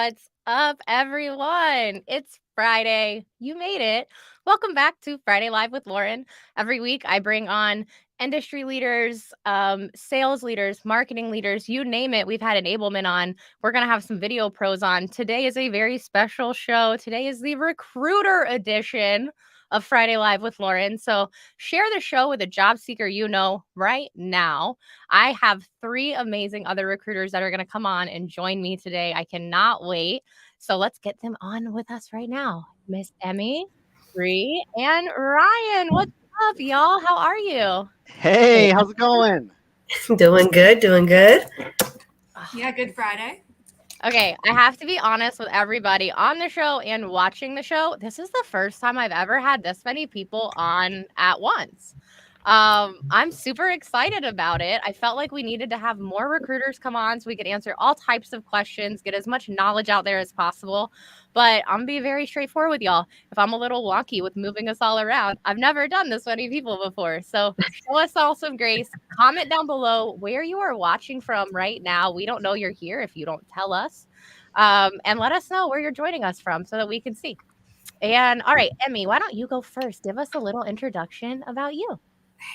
What's up, everyone? It's Friday. You made it. Welcome back to Friday Live with Lauren. Every week, I bring on industry leaders, sales leaders, marketing leaders, you name it. We've had enablement on. We're going to have some video pros on. Today is a very special show. Today is the recruiter edition of Friday Live with Lauren. So share the show with a job seeker you know right now. I have 3 amazing other recruiters that are going to come on and join me today. I cannot wait. So let's get them on with us right now. Miss Emmy, Bree, and Ryan. What's up, y'all? How are you? Hey, how's it going? Doing good, doing good. Yeah, good Friday. Okay, I have to be honest with everybody on the show and watching the show. This is the first time I've ever had this many people on at once. I'm super excited about it. I felt like we needed to have more recruiters come on so we could answer all types of questions, get as much knowledge out there as possible. But I'm gonna be very straightforward with y'all. If I'm a little wonky with moving us all around, I've never done this many people before. So show us all some grace. Comment down below where you are watching from right now. We don't know you're here if you don't tell us. And let us know where you're joining us from so that we can see. And all right, Emmy, why don't you go first? Give us a little introduction about you.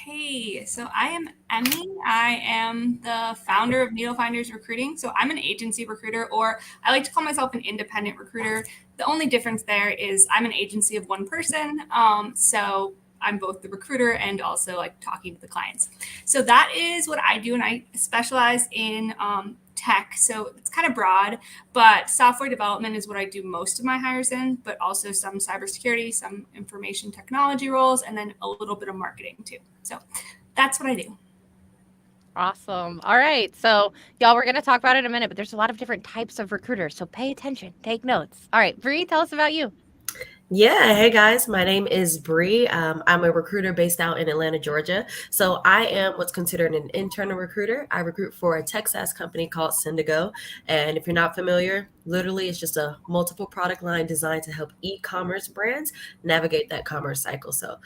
Hey, so I am Emmy. I am the founder of Needle Finders Recruiting. So I'm an agency recruiter, or I like to call myself an independent recruiter. The only difference there is I'm an agency of one person. So I'm both the recruiter and also like talking to the clients. So that is what I do, and I specialize in tech. So it's kind of broad, but software development is what I do most of my hires in, but also some cybersecurity, some information technology roles, and then a little bit of marketing too. So that's what I do. Awesome. All right. So, y'all, we're going to talk about it in a minute, but there's a lot of different types of recruiters. So pay attention, take notes. All right, Bree, tell us about you. Yeah, hey guys, my name is Bree. I'm a recruiter based out in Atlanta, Georgia. So I am what's considered an internal recruiter. I recruit for a tech SaaS company called Syndigo. And if you're not familiar, literally it's just a multiple product line designed to help e-commerce brands navigate that commerce cycle. So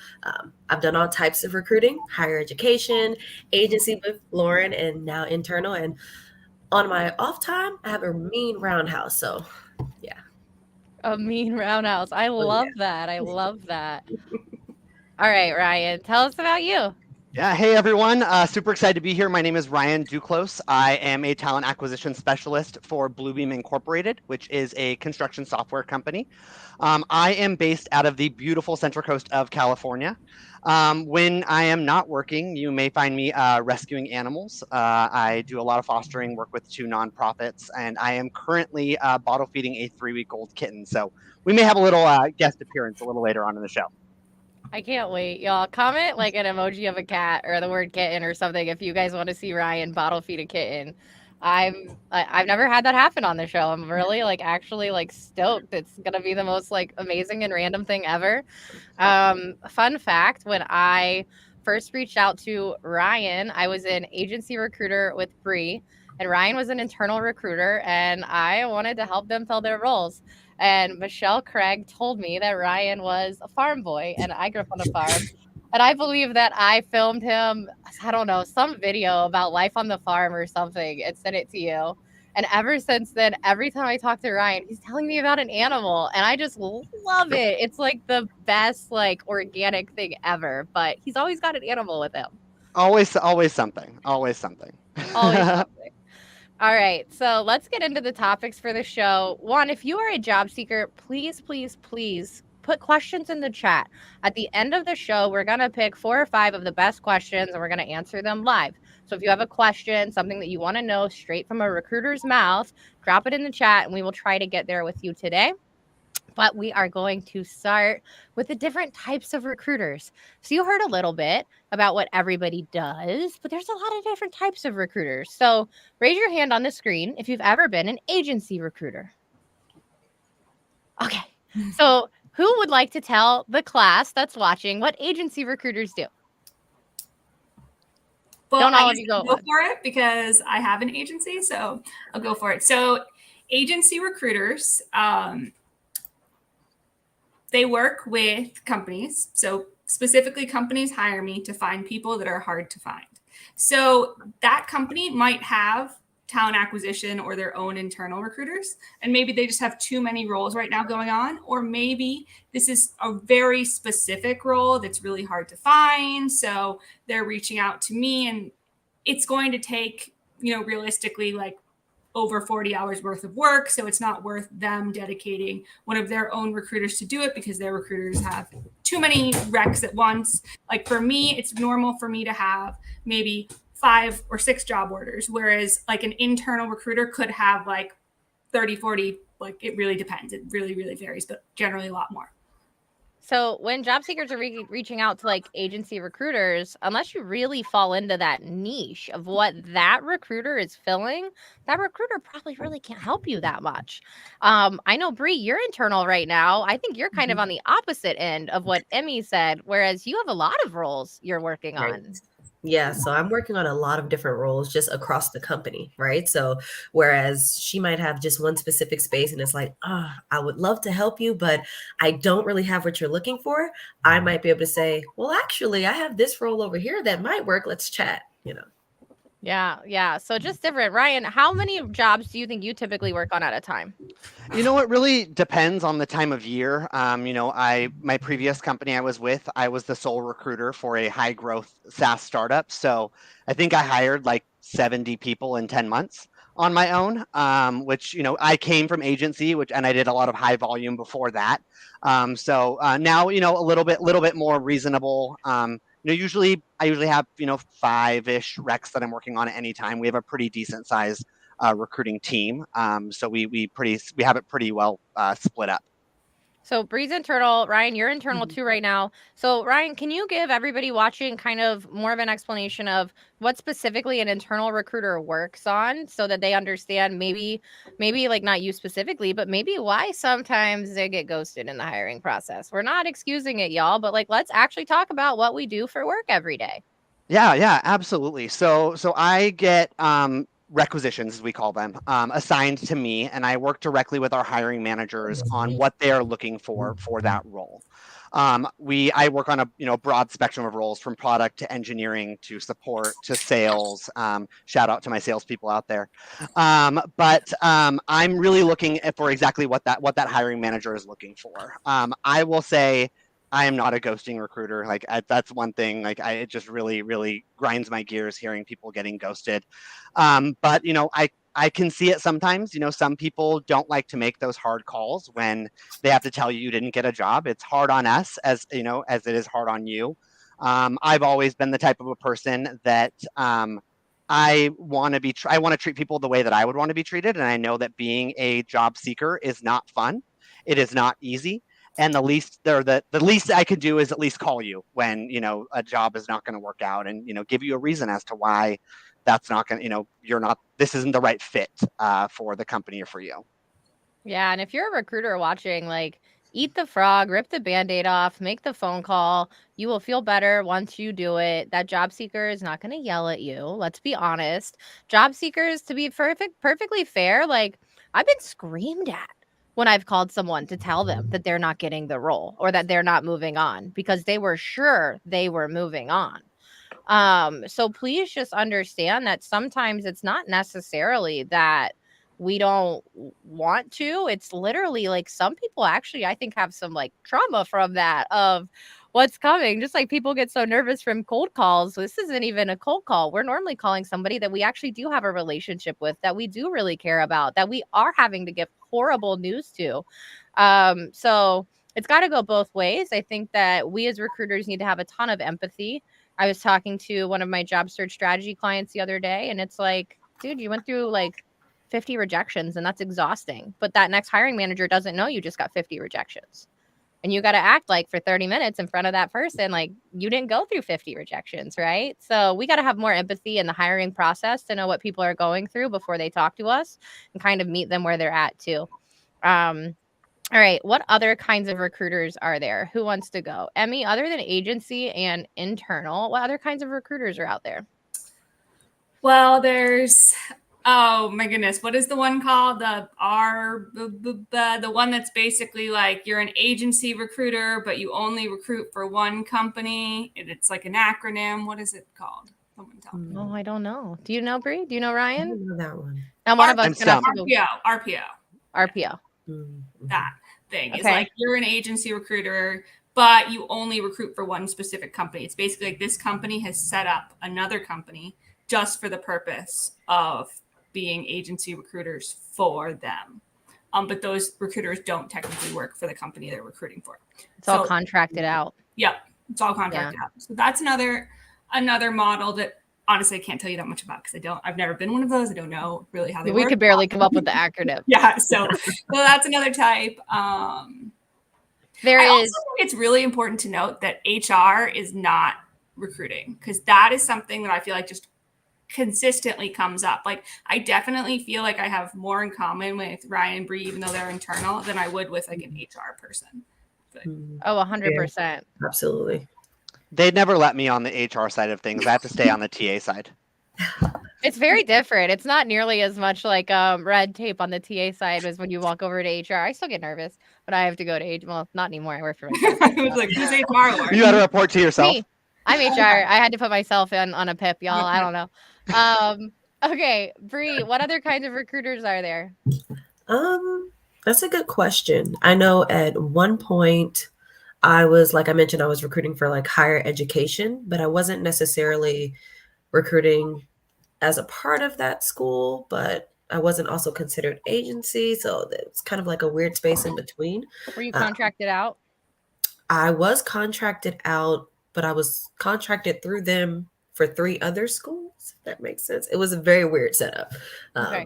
I've done all types of recruiting, higher education, agency with Lauren, and now internal. And on my off time, I have a mean roundhouse. So yeah. A mean roundhouse. I Oh, love that. I love that. All right, Ryan, tell us about you. Yeah, hey everyone. Super excited to be here. My name is Ryan Duclos. I am a talent acquisition specialist for Bluebeam Incorporated, which is a construction software company. I am based out of the beautiful Central Coast of California. When I am not working, you may find me rescuing animals. I do a lot of fostering work with 2 nonprofits, and I am currently bottle feeding a 3-week-old kitten. So we may have a little guest appearance a little later on in the show. I can't wait, y'all. Comment like an emoji of a cat or the word kitten or something if you guys want to see Ryan bottle feed a kitten. I've never had that happen on the show. I'm really actually stoked. It's gonna be the most amazing and random thing ever. Fun fact: when I first reached out to Ryan, I was an agency recruiter with Bree, and Ryan was an internal recruiter, and I wanted to help them fill their roles. And Michelle Craig told me that Ryan was a farm boy, and I grew up on a farm. And I believe that I filmed him, I don't know, some video about life on the farm or something and sent it to you. And ever since then, every time I talk to Ryan, he's telling me about an animal. And I just love it. It's like the best, organic thing ever. But he's always got an animal with him. Always something. Always something. Always something. All right, so let's get into the topics for the show. One, if you are a job seeker, please, please, please put questions in the chat. At the end of the show, we're going to pick 4 or 5 of the best questions and we're going to answer them live. So if you have a question, something that you want to know straight from a recruiter's mouth, drop it in the chat and we will try to get there with you today. But we are going to start with the different types of recruiters. So you heard a little bit about what everybody does, but there's a lot of different types of recruiters. So raise your hand on the screen if you've ever been an agency recruiter. Okay. So who would like to tell the class that's watching what agency recruiters do? Well, Don't all I of you go for it because I have an agency, so I'll go for it. So agency recruiters, they work with companies. So specifically, companies hire me to find people that are hard to find. So that company might have talent acquisition or their own internal recruiters. And maybe they just have too many roles right now going on, or maybe this is a very specific role that's really hard to find. So they're reaching out to me, and it's going to take, realistically, like over 40 hours worth of work. So it's not worth them dedicating one of their own recruiters to do it because their recruiters have too many recs at once. Like for me, it's normal for me to have maybe 5 or 6 job orders, whereas like an internal recruiter could have like 30, 40, like it really depends. It really, really varies, but generally a lot more. So when job seekers are reaching out to like agency recruiters, unless you really fall into that niche of what that recruiter is filling, that recruiter probably really can't help you that much. I know, Bree, you're internal right now. I think you're kind of on the opposite end of what Emmy said, whereas you have a lot of roles you're working Right. on. Yeah, so I'm working on a lot of different roles just across the company, right? So whereas she might have just one specific space and it's like, I would love to help you, but I don't really have what you're looking for. I might be able to say, well, actually, I have this role over here that might work. Let's chat, Yeah. So just different. Ryan, how many jobs do you think you typically work on at a time? It really depends on the time of year. My previous company I was with, I was the sole recruiter for a high growth SaaS startup. So I think I hired like 70 people in 10 months on my own, which, I came from agency, and I did a lot of high volume before that. So now, a little bit more reasonable. Usually I have, 5-ish recs that I'm working on at any time. We have a pretty decent size recruiting team. So we have it pretty well split up. So Bree's internal. Ryan, you're internal too right now. So Ryan, can you give everybody watching kind of more of an explanation of what specifically an internal recruiter works on so that they understand maybe like not you specifically, but maybe why sometimes they get ghosted in the hiring process? We're not excusing it, y'all, but like let's actually talk about what we do for work every day. Yeah, absolutely. So I get requisitions, as we call them, assigned to me, and I work directly with our hiring managers on what they are looking for that role. I work on a broad spectrum of roles, from product to engineering to support to sales. Shout out to my salespeople out there. But I'm really looking for exactly what that hiring manager is looking for. I will say, I am not a ghosting recruiter. Like that's one thing. Like it just really, really grinds my gears hearing people getting ghosted. But I can see it sometimes. Some people don't like to make those hard calls when they have to tell you didn't get a job. It's hard on us as it is hard on you. I've always been the type of a person that I want to treat people the way that I would want to be treated, and I know that being a job seeker is not fun. It is not easy. And the least I could do is at least call you when a job is not going to work out, and give you a reason as to why that's not going to this isn't the right fit for the company or for you. Yeah, and if you're a recruiter watching, like eat the frog, rip the Band-Aid off, make the phone call. You will feel better once you do it. That job seeker is not going to yell at you. Let's be honest. Job seekers, to be perfectly fair, like I've been screamed at when I've called someone to tell them that they're not getting the role or that they're not moving on because they were sure they were moving on. So please just understand that sometimes it's not necessarily that we don't want to. It's literally like some people actually, I think, have some like trauma from that of what's coming. Just like people get so nervous from cold calls. This isn't even a cold call. We're normally calling somebody that we actually do have a relationship with, that we do really care about, that we are having to give horrible news to. So it's got to go both ways. I think that we as recruiters need to have a ton of empathy. I was talking to one of my job search strategy clients the other day, and it's like, dude, you went through like 50 rejections, and that's exhausting. But that next hiring manager doesn't know you just got 50 rejections. And you got to act like for 30 minutes in front of that person, like you didn't go through 50 rejections, right? So we got to have more empathy in the hiring process to know what people are going through before they talk to us and kind of meet them where they're at too. All right. What other kinds of recruiters are there? Who wants to go? Emmy, other than agency and internal, what other kinds of recruiters are out there? Well, there's, oh my goodness, what is the one called? The one that's basically like you're an agency recruiter, but you only recruit for one company. It's like an acronym. What is it called? Someone tell me. Oh, I don't know. Do you know, Bree? Do you know I Ryan? don't know that one. And one of us I'm gonna have to stumped. go RPO. RPO. Mm-hmm. That thing is Okay. like you're an agency recruiter, but you only recruit for one specific company. It's basically like this company has set up another company just for the purpose of being agency recruiters for them. But those recruiters don't technically work for the company they're recruiting for. It's all contracted out. Yep, it's all contracted out. So that's another model that honestly I can't tell you that much about because I've never been one of those. I don't know really how they work. We could barely come up with the acronym. Yeah, so that's another type. I also think it's really important to note that HR is not recruiting because that is something that I feel like just consistently comes up. Like I definitely feel like I have more in common with Ryan and Bree, even though they're internal, than I would with like an HR person. But, Oh, 100%. Absolutely. They'd never let me on the HR side of things. I have to stay on the TA side. It's very different. It's not nearly as much like red tape on the TA side as when you walk over to HR. I still get nervous, but I have to go to HR. Well, not anymore. I work for myself. I was like, who's HR? You got to report to yourself. Me. I'm HR. I had to put myself in on a PIP, y'all. I don't know. Okay, Bree, what other kinds of recruiters are there? That's a good question. I know at one point I was, like I mentioned, I was recruiting for like higher education, but I wasn't necessarily recruiting as a part of that school, but I wasn't also considered agency. So it's kind of like a weird space in between. Were you contracted out? I was contracted out, but I was contracted through them for 3 other schools. If that makes sense. It was a very weird setup. Okay.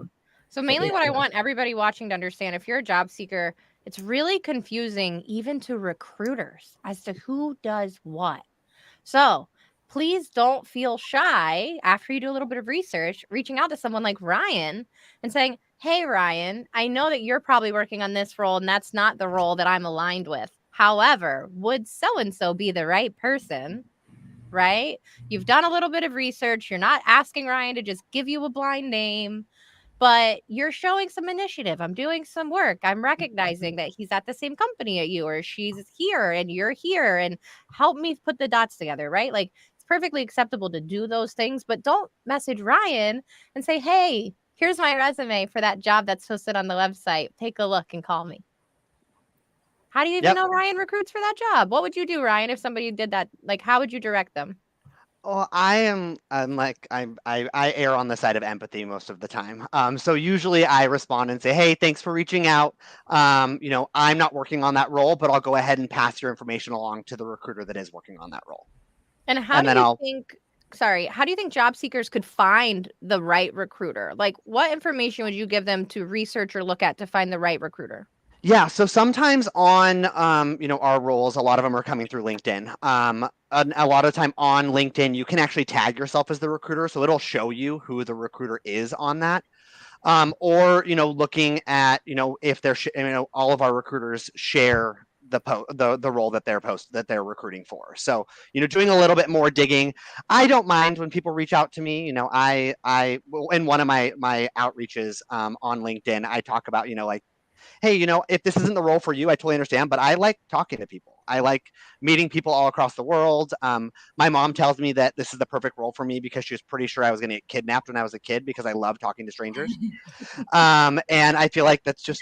So mainly what I want everybody watching to understand, if you're a job seeker, it's really confusing even to recruiters as to who does what. So please don't feel shy after you do a little bit of research, reaching out to someone like Ryan and saying, hey, Ryan, I know that you're probably working on this role and that's not the role that I'm aligned with. However, would so-and-so be the right person? Right? You've done a little bit of research. You're not asking Ryan to just give you a blind name, but you're showing some initiative. I'm doing some work. I'm recognizing that he's at the same company at you, or she's here and you're here, and help me put the dots together, right? Like it's perfectly acceptable to do those things, but don't message Ryan and say, hey, here's my resume for that job that's posted on the website. Take a look and call me. How do you even know Ryan recruits for that job? What would you do, Ryan, if somebody did that? Like, how would you direct them? Well, I'm like I err on the side of empathy most of the time. So usually I respond and say, hey, thanks for reaching out. I'm not working on that role, but I'll go ahead and pass your information along to the recruiter that is working on that role. And how do you think job seekers could find the right recruiter? Like, what information would you give them to research or look at to find the right recruiter? Yeah, so sometimes on our roles, a lot of them are coming through LinkedIn. A lot of time on LinkedIn, you can actually tag yourself as the recruiter, so it'll show you who the recruiter is on that. Or looking at if they're all of our recruiters share the role that they're recruiting for. So doing a little bit more digging. I don't mind when people reach out to me. I in one of my outreaches on LinkedIn, I talk about like, hey, if this isn't the role for you, I totally understand, but I like talking to people. I like meeting people all across the world. My mom tells me that this is the perfect role for me because she was pretty sure I was going to get kidnapped when I was a kid because I love talking to strangers. And I feel like that's just,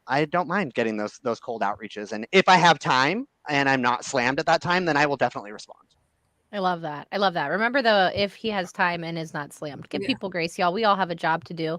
I don't mind getting those cold outreaches. And if I have time and I'm not slammed at that time, then I will definitely respond. I love that. Remember if he has time and is not slammed. Give people grace, y'all. We all have a job to do.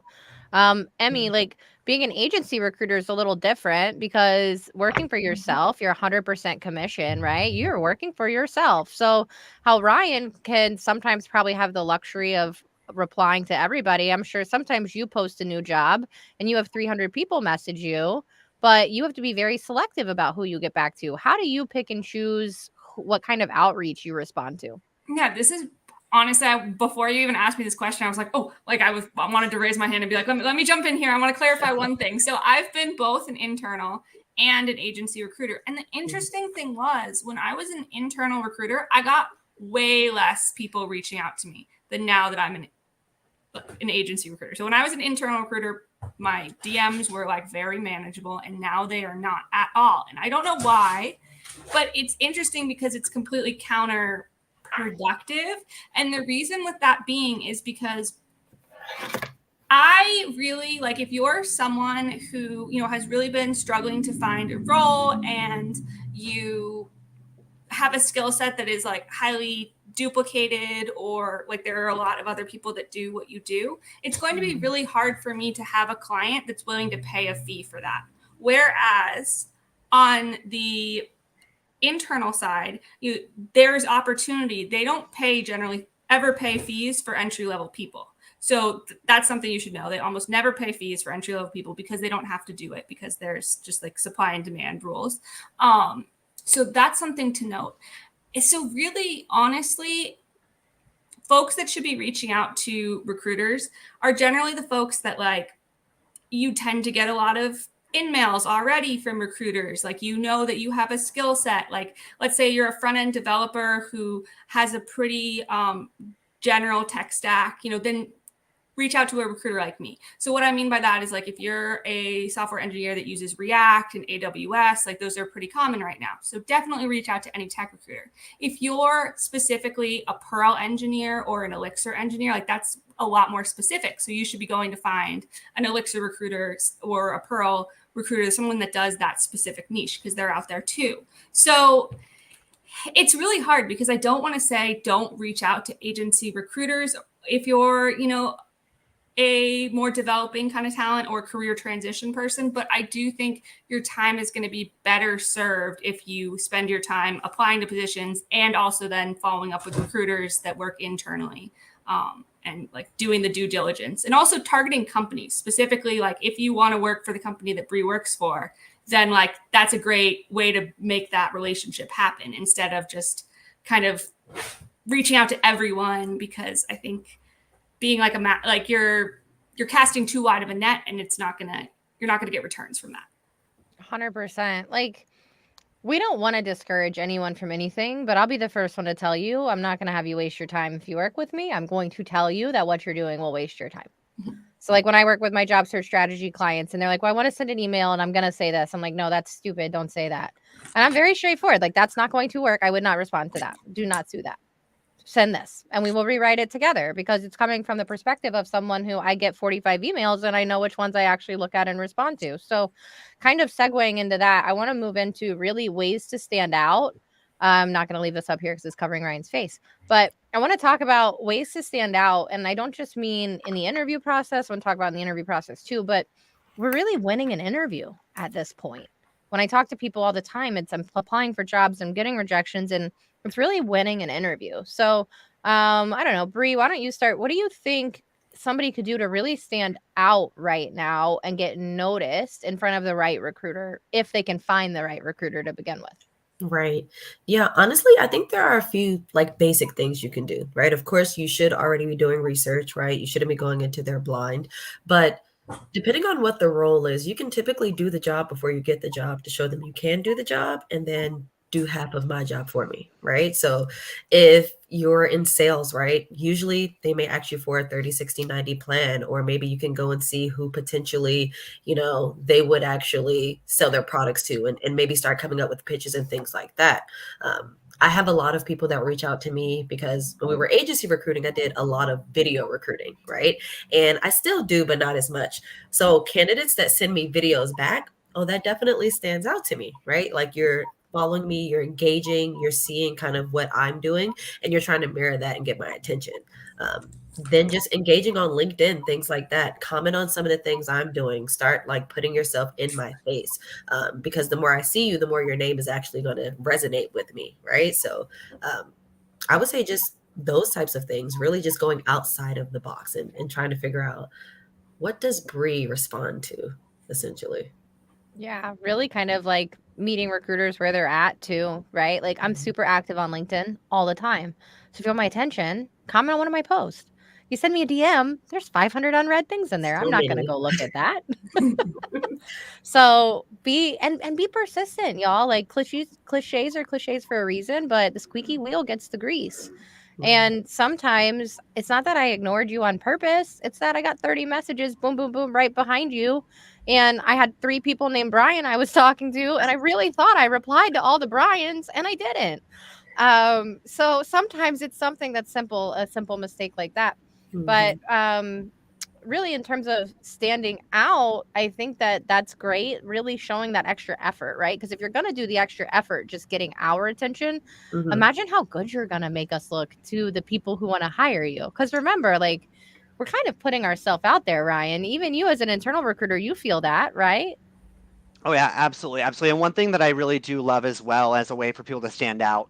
Emmy, like being an agency recruiter is a little different because working for yourself, you're 100% commission, right? You're working for yourself. So how Ryan can sometimes probably have the luxury of replying to everybody. I'm sure sometimes you post a new job and you have 300 people message you, but you have to be very selective about who you get back to. How do you pick and choose what kind of outreach you respond to? Yeah, this is honestly, before you even asked me this question, I was like, I wanted to raise my hand and be like, let me jump in here. I want to clarify one thing. So I've been both an internal and an agency recruiter. And the interesting thing was when I was an internal recruiter, I got way less people reaching out to me than now that I'm an agency recruiter. So when I was an internal recruiter, my DMs were like very manageable, and now they are not at all. And I don't know why, but it's interesting because it's completely counter productive. And the reason with that being is because I really like, if you're someone who, has really been struggling to find a role and you have a skill set that is like highly duplicated, or like there are a lot of other people that do what you do, it's going to be really hard for me to have a client that's willing to pay a fee for that. Whereas on the internal side, there's opportunity. They don't generally ever pay fees for entry level people. So that's something you should know. They almost never pay fees for entry level people because they don't have to do it, because there's just like supply and demand rules. So that's something to note. So really, honestly, folks that should be reaching out to recruiters are generally the folks that like you tend to get a lot of in-mails already from recruiters. Like, that you have a skill set. Like, let's say you're a front-end developer who has a pretty general tech stack, then reach out to a recruiter like me. So what I mean by that is, like, if you're a software engineer that uses React and AWS, like those are pretty common right now. So definitely reach out to any tech recruiter. If you're specifically a Perl engineer or an Elixir engineer, like that's a lot more specific. So you should be going to find an Elixir recruiter or a Perl recruiter, someone that does that specific niche, because they're out there too. So it's really hard, because I don't want to say don't reach out to agency recruiters if you're, a more developing kind of talent or career transition person. But I do think your time is going to be better served if you spend your time applying to positions and also then following up with recruiters that work internally, and like doing the due diligence, and also targeting companies specifically. Like, if you want to work for the company that Bree works for, then like that's a great way to make that relationship happen, instead of just kind of reaching out to everyone, because I think being like like you're casting too wide of a net, and you're not gonna get returns from that. 100%. Like, we don't want to discourage anyone from anything, but I'll be the first one to tell you, I'm not going to have you waste your time if you work with me. I'm going to tell you that what you're doing will waste your time. So like when I work with my job search strategy clients and they're like, well, I want to send an email and I'm going to say this. I'm like, no, that's stupid. Don't say that. And I'm very straightforward. Like, that's not going to work. I would not respond to that. Do not do that. Send this and we will rewrite it together, because it's coming from the perspective of someone who I get 45 emails and I know which ones I actually look at and respond to. So kind of segueing into that, I want to move into really ways to stand out. I'm not going to leave this up here because it's covering Ryan's face, but I want to talk about ways to stand out. And I don't just mean in the interview process. I want to talk about in the interview process too, but we're really winning an interview at this point. When I talk to people all the time, I'm applying for jobs and getting rejections, and it's really winning an interview. So I don't know, Bree, why don't you start? What do you think somebody could do to really stand out right now and get noticed in front of the right recruiter, if they can find the right recruiter to begin with? Right. Yeah. Honestly, I think there are a few like basic things you can do, right? Of course, you should already be doing research, right? You shouldn't be going into their blind, but depending on what the role is, you can typically do the job before you get the job to show them you can do the job, and then do half of my job for me, right? So if you're in sales, right, usually they may ask you for a 30, 60, 90 plan, or maybe you can go and see who potentially, they would actually sell their products to, and maybe start coming up with pitches and things like that. I have a lot of people that reach out to me because when we were agency recruiting, I did a lot of video recruiting, right? And I still do, but not as much. So candidates that send me videos back, oh, that definitely stands out to me, right? Like, you're following me, you're engaging, you're seeing kind of what I'm doing, and you're trying to mirror that and get my attention. Then just engaging on LinkedIn, things like that. Comment on some of the things I'm doing. Start like putting yourself in my face, because the more I see you, the more your name is actually going to resonate with me, right? So I would say just those types of things, really just going outside of the box and trying to figure out, what does Bree respond to, essentially. Yeah, really kind of like meeting recruiters where they're at too, right? Like, I'm super active on LinkedIn all the time. So if you want my attention, comment on one of my posts. You send me a DM, there's 500 unread things in there. I'm not going to go look at that. So be persistent, y'all. Like, cliches are cliches for a reason, but the squeaky wheel gets the grease. And sometimes it's not that I ignored you on purpose. It's that I got 30 messages, boom, boom, boom, right behind you. And I had 3 people named Brian I was talking to. And I really thought I replied to all the Brians, and I didn't. So sometimes it's something that's simple, a simple mistake like that. But really, in terms of standing out, I think that that's great, really showing that extra effort, right? Because if you're going to do the extra effort, just getting our attention, imagine how good you're going to make us look to the people who want to hire you. Because remember, like, we're kind of putting ourselves out there, Ryan. Even you as an internal recruiter, you feel that, right? Oh yeah, absolutely, absolutely. And one thing that I really do love as well as a way for people to stand out,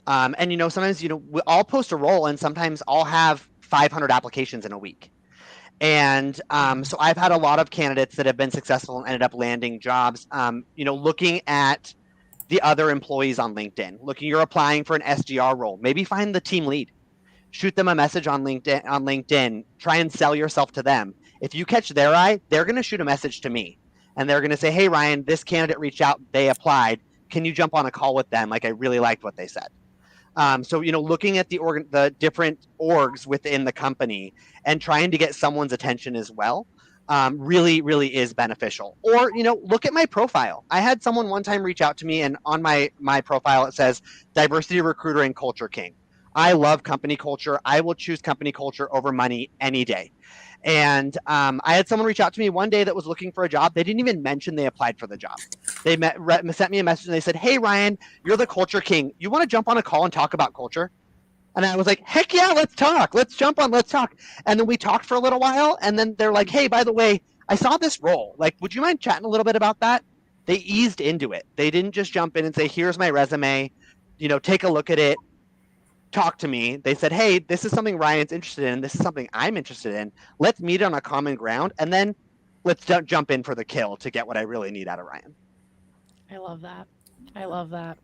and sometimes I'll post a role, and sometimes I'll have 500 applications in a week. And so I've had a lot of candidates that have been successful and ended up landing jobs. Looking at the other employees on LinkedIn, you're applying for an SDR role, maybe find the team lead, shoot them a message on LinkedIn, try and sell yourself to them. If you catch their eye, they're going to shoot a message to me, and they're going to say, hey, Ryan, this candidate reached out, they applied. Can you jump on a call with them? Like, I really liked what they said. So looking at the different orgs within the company and trying to get someone's attention as well, really, really is beneficial. Or look at my profile. I had someone one time reach out to me, and on my profile it says diversity recruiter and culture king. I love company culture. I will choose company culture over money any day. And I had someone reach out to me one day that was looking for a job. They didn't even mention they applied for the job. They sent me a message and they said, hey, Ryan, you're the culture king. You want to jump on a call and talk about culture? And I was like, heck yeah, let's talk. Let's jump on, let's talk. And then we talked for a little while. And then they're like, hey, by the way, I saw this role. Like, would you mind chatting a little bit about that? They eased into it. They didn't just jump in and say, here's my resume, take a look at it. Talk to me. They said, hey, this is something Ryan's interested in. This is something I'm interested in. Let's meet on a common ground. And then let's jump in for the kill to get what I really need out of Ryan. I love that. I love that.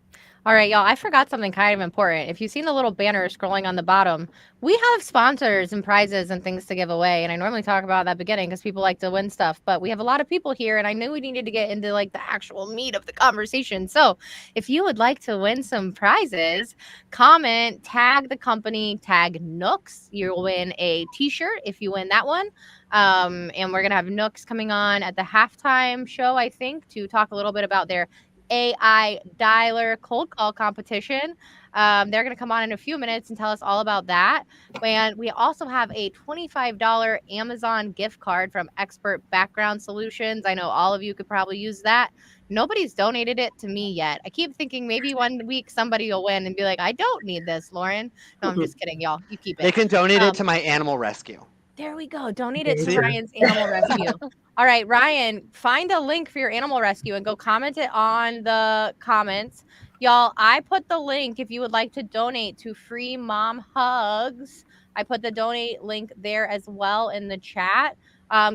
All right, y'all. I forgot something kind of important. If you've seen the little banner scrolling on the bottom, we have sponsors and prizes and things to give away. And I normally talk about that beginning because people like to win stuff. But we have a lot of people here, and I knew we needed to get into like the actual meat of the conversation. So if you would like to win some prizes, comment, tag the company, tag Nooks. You'll win a T-shirt if you win that one. And we're gonna have Nooks coming on at the halftime show, I think, to talk a little bit about their AI dialer cold call competition. They're going to come on in a few minutes and tell us all about that. And we also have a $25 Amazon gift card from Expert Background Solutions. I know all of you could probably use that. Nobody's donated it to me yet. I keep thinking maybe one week somebody will win and be like, I don't need this, Lauren. No, I'm just kidding, y'all. You keep it. They can donate it to my animal rescue. There we go. Donate it to Ryan's animal rescue. All right, Ryan, find a link for your animal rescue and go comment it on the comments. Y'all, I put the link if you would like to donate to Free Mom Hugs. I put the donate link there as well in the chat.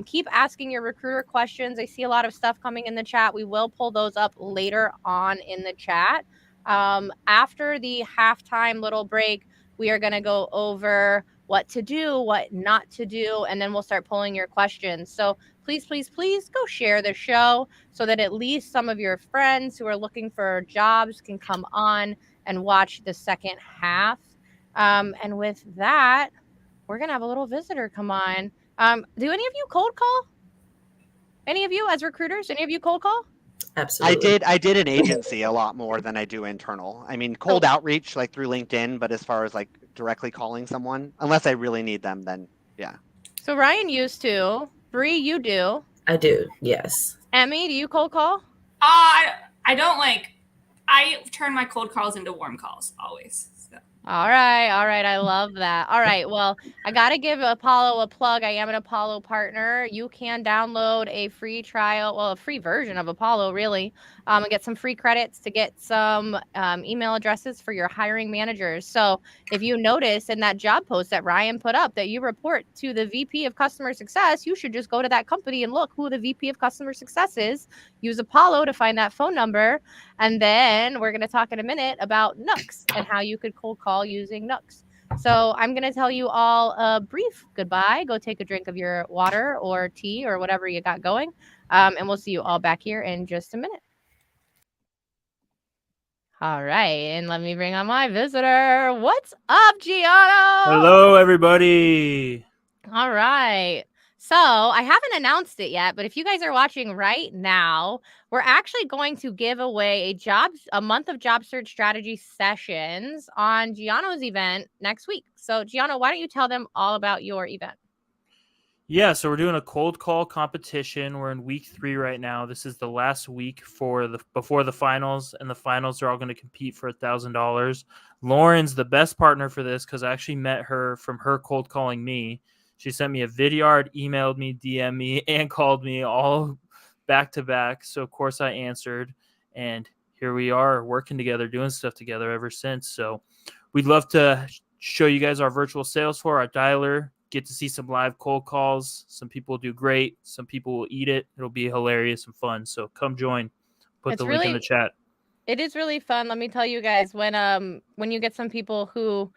Keep asking your recruiter questions. I see a lot of stuff coming in the chat. We will pull those up later on in the chat. After the halftime little break, we are going to go over what to do, what not to do, and then we'll start pulling your questions. So please, please, please go share the show so that at least some of your friends who are looking for jobs can come on and watch the second half. And with that, we're going to have a little visitor come on. Do any of you cold call? Any of you as recruiters? Any of you cold call? Absolutely. I did an agency a lot more than I do internal. I mean, cold outreach like through LinkedIn, but as far as like directly calling someone, unless I really need them, then yeah. So Ryan used to. Bree, you do. I do, yes. Emmy, do you cold call? I don't I turn my cold calls into warm calls always. So. All right. I love that. All right. Well, I got to give Apollo a plug. I am an Apollo partner. You can download a free trial, well, a free version of Apollo, really, and get some free credits to get some email addresses for your hiring managers. So if you notice in that job post that Ryan put up that you report to the VP of Customer Success, you should just go to that company and look who the VP of Customer Success is. Use Apollo to find that phone number. And then we're going to talk in a minute about Nooks and how you could cold call using Nooks. So I'm going to tell you all a brief goodbye. Go take a drink of your water or tea or whatever you got going. And we'll see you all back here in just a minute. All right. And let me bring on my visitor. What's up, Gianno? Hello, everybody. All right. So I haven't announced it yet, but if you guys are watching right now, we're actually going to give away a month of job search strategy sessions on Giano's event next week. So Giano, why don't you tell them all about your event? Yeah, so we're doing a cold call competition. We're in week 3 right now. This is the last week before the finals, and the finals are all going to compete for $1,000. Lauren's the best partner for this because I actually met her from her cold calling me. She sent me a vidyard, emailed me, DM me, and called me all back to back. So of course I answered, and here we are working together, doing stuff together ever since. So we'd love to show you guys our virtual sales floor, our dialer, get to see some live cold calls. Some people do great. Some people will eat it. It'll be hilarious and fun. So come join. Put the link in the chat. It is really fun. Let me tell you guys, when you get some people who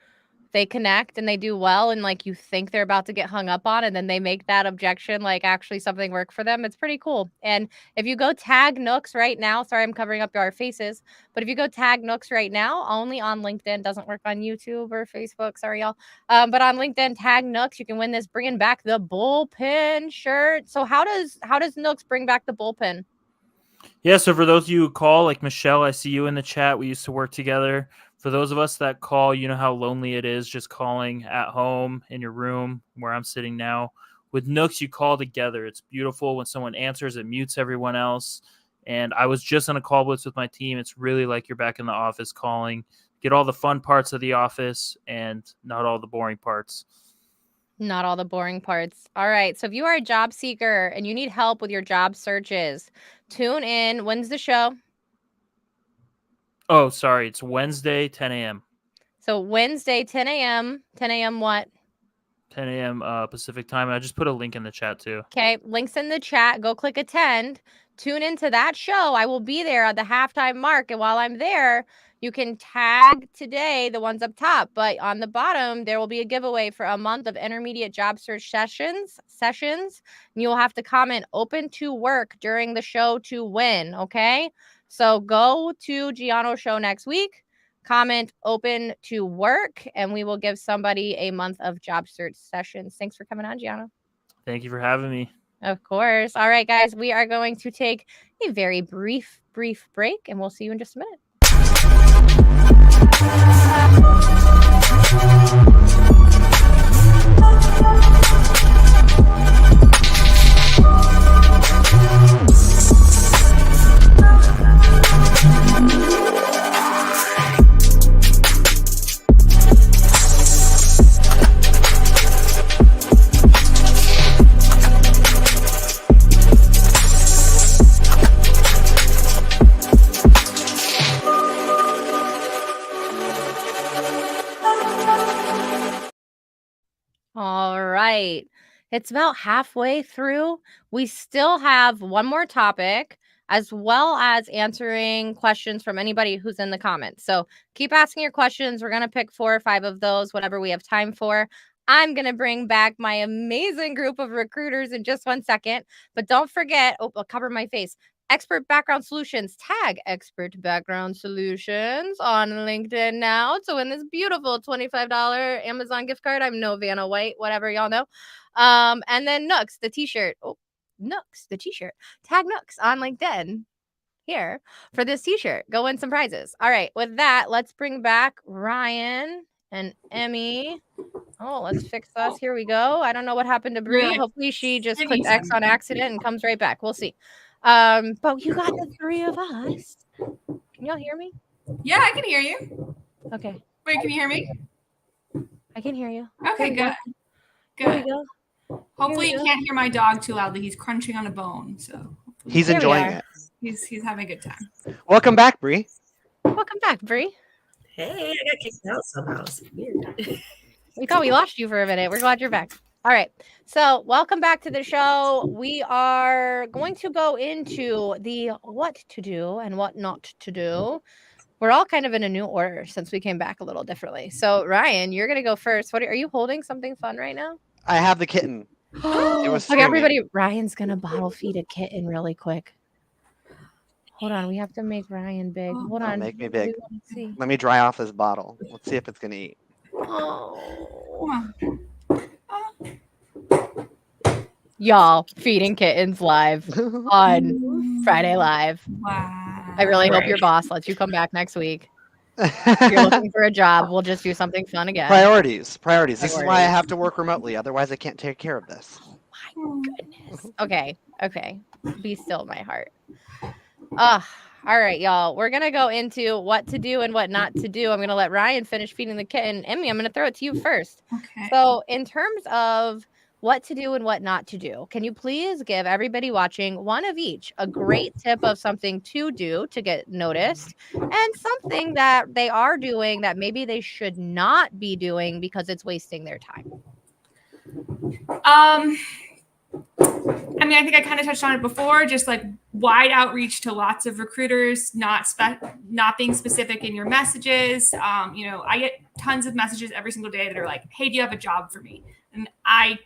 they connect and they do well and like you think they're about to get hung up on and then they make that objection like actually something work for them, it's pretty cool. And if you go tag Nooks right now, sorry I'm covering up our faces, but if you go tag Nooks right now, only on LinkedIn, doesn't work on YouTube or Facebook, sorry y'all, but on LinkedIn, tag Nooks, you can win this bringing back the bullpen shirt. So how does Nooks bring back the bullpen? Yeah, so for those of you who call, like Michelle, I see you in the chat. We used to work together. For those of us that call, you know how lonely it is just calling at home in your room where I'm sitting now. With Nooks, you call together. It's beautiful. When someone answers, it mutes everyone else. And I was just on a call blitz with my team. It's really like you're back in the office calling. Get all the fun parts of the office and not all the boring parts. Not all the boring parts. All right. So if you are a job seeker and you need help with your job searches, tune in. When's the show? Oh, sorry. It's Wednesday, 10 a.m. So Wednesday, 10 a.m. 10 a.m. what? 10 a.m. Pacific time. I just put a link in the chat too. Okay. Links in the chat. Go click attend. Tune into that show. I will be there at the halftime mark. And while I'm there, you can tag today the ones up top. But on the bottom, there will be a giveaway for a month of intermediate job search sessions. And you'll have to comment open to work during the show to win. Okay. So go to Giano's show next week. Comment open to work, and we will give somebody a month of job search sessions. Thanks for coming on, Giano. Thank you for having me. Of course. All right, guys, we are going to take a very brief break, and we'll see you in just a minute. All right. It's about halfway through. We still have one more topic, as well as answering questions from anybody who's in the comments. So keep asking your questions. We're going to pick 4 or 5 of those, whatever we have time for. I'm going to bring back my amazing group of recruiters in just 1 second. But don't forget, I'll cover my face. Expert Background Solutions. Tag Expert Background Solutions on LinkedIn now to win this beautiful $25 Amazon gift card. I'm no Vanna White, whatever y'all know. And then Nooks, the t-shirt. Oh, Nooks, the t-shirt. Tag Nooks on LinkedIn here for this t-shirt. Go win some prizes. All right, with that, let's bring back Ryan and Emmy. Oh, let's fix us. Here we go. I don't know what happened to Bree. Really? Hopefully she just Maybe clicked X on accident and comes right back. We'll see. But you got the 3 of us. Can y'all hear me? Yeah, I can hear you. Okay. Wait, can you hear me? I can hear you. Okay, Here good. we Good. go. Hopefully Here you we can't hear my dog too loudly. He's crunching on a bone, so He's There we enjoying are. it. he's having a good time. Welcome back, Bree. Welcome back, Bree. Hey, I got kicked out somehow. It's weird. We thought we lost you for a minute. We're glad you're back. All right. So welcome back to the show. We are going to go into the what to do and what not to do. We're all kind of in a new order since we came back a little differently. So Ryan, you're going to go first. What are you holding something fun right now? I have the kitten. It was Okay, screaming. everybody, Ryan's going to bottle feed a kitten really quick. Hold on. We have to make Ryan big. Hold Don't on. make me What do big. we want to see? Let me dry off this bottle. Let's see if it's gonna eat. Oh. Come on. y'all, Feeding Kittens live on Friday Live. Wow. I really hope Right. your boss lets you come back next week. If you're looking for a job, we'll just do something fun again. Priorities. This is why I Priorities. have to work remotely. Otherwise, I can't take care of this. My goodness. Okay. Be still, my heart. All right, y'all. We're gonna go into what to do and what not to do. I'm gonna let Ryan finish feeding the kitten. Emmy, I'm gonna throw it to you first. Okay. So, in terms of what to do and what not to do, can you please give everybody watching one of each a great tip of something to do to get noticed and something that they are doing that maybe they should not be doing because it's wasting their time? I mean, I think I kind of touched on it before, just like wide outreach to lots of recruiters, not being specific in your messages. I get tons of messages every single day that are like, hey, do you have a job for me? And I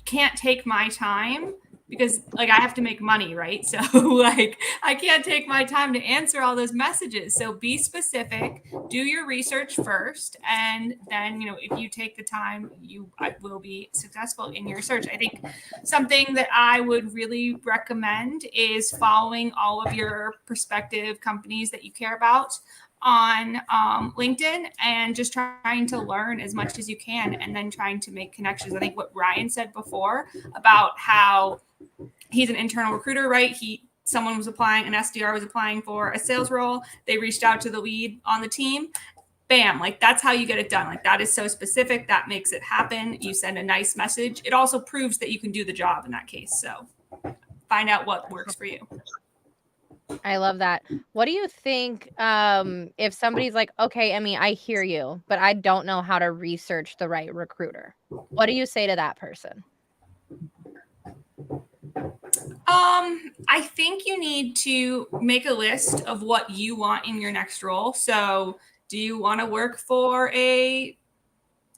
can't take my time because like I have to make money, right? So like I can't take my time to answer all those messages. So be specific, do your research first, and then if you take the time, you will be successful in your search. I think something that I would really recommend is following all of your prospective companies that you care about on LinkedIn and just trying to learn as much as you can and then trying to make connections. I think what Ryan said before about how he's an internal recruiter, right? Someone was applying, an SDR was applying for a sales role. They reached out to the lead on the team. Bam, like that's how you get it done. Like that is so specific. That makes it happen. You send a nice message. It also proves that you can do the job in that case. So find out what works for you. I love that. What do you think if somebody's like, okay, Emmy, I hear you, but I don't know how to research the right recruiter? What do you say to that person? I think you need to make a list of what you want in your next role. So do you want to work for a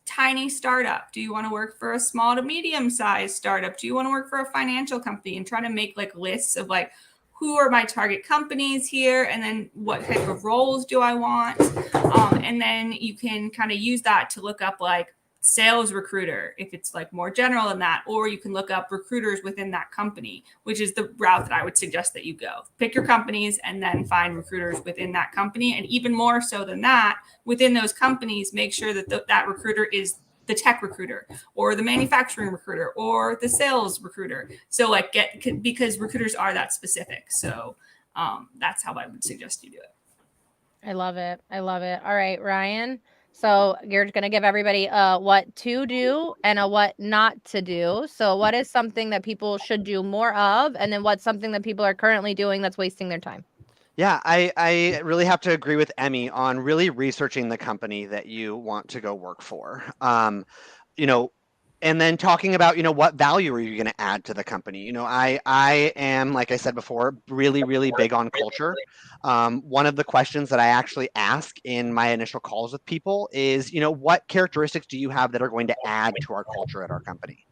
tiny startup? Do you want to work for a small to medium sized startup? Do you want to work for a financial company? And try to make like lists of like, who are my target companies here? And then what type of roles do I want? And then you can kind of use that to look up like sales recruiter, if it's like more general than that, or you can look up recruiters within that company, which is the route that I would suggest that you go. Pick your companies and then find recruiters within that company. And even more so than that, within those companies, make sure that that recruiter is the tech recruiter or the manufacturing recruiter or the sales recruiter. So like because recruiters are that specific. So that's how I would suggest you do it. I love it. All right, Ryan. So you're going to give everybody what to do and a what not to do. So what is something that people should do more of? And then what's something that people are currently doing that's wasting their time? Yeah, I really have to agree with Emmy on really researching the company that you want to go work for. And then talking about, what value are you going to add to the company? I am, like I said before, really, really big on culture. One of the questions that I actually ask in my initial calls with people is, what characteristics do you have that are going to add to our culture at our company?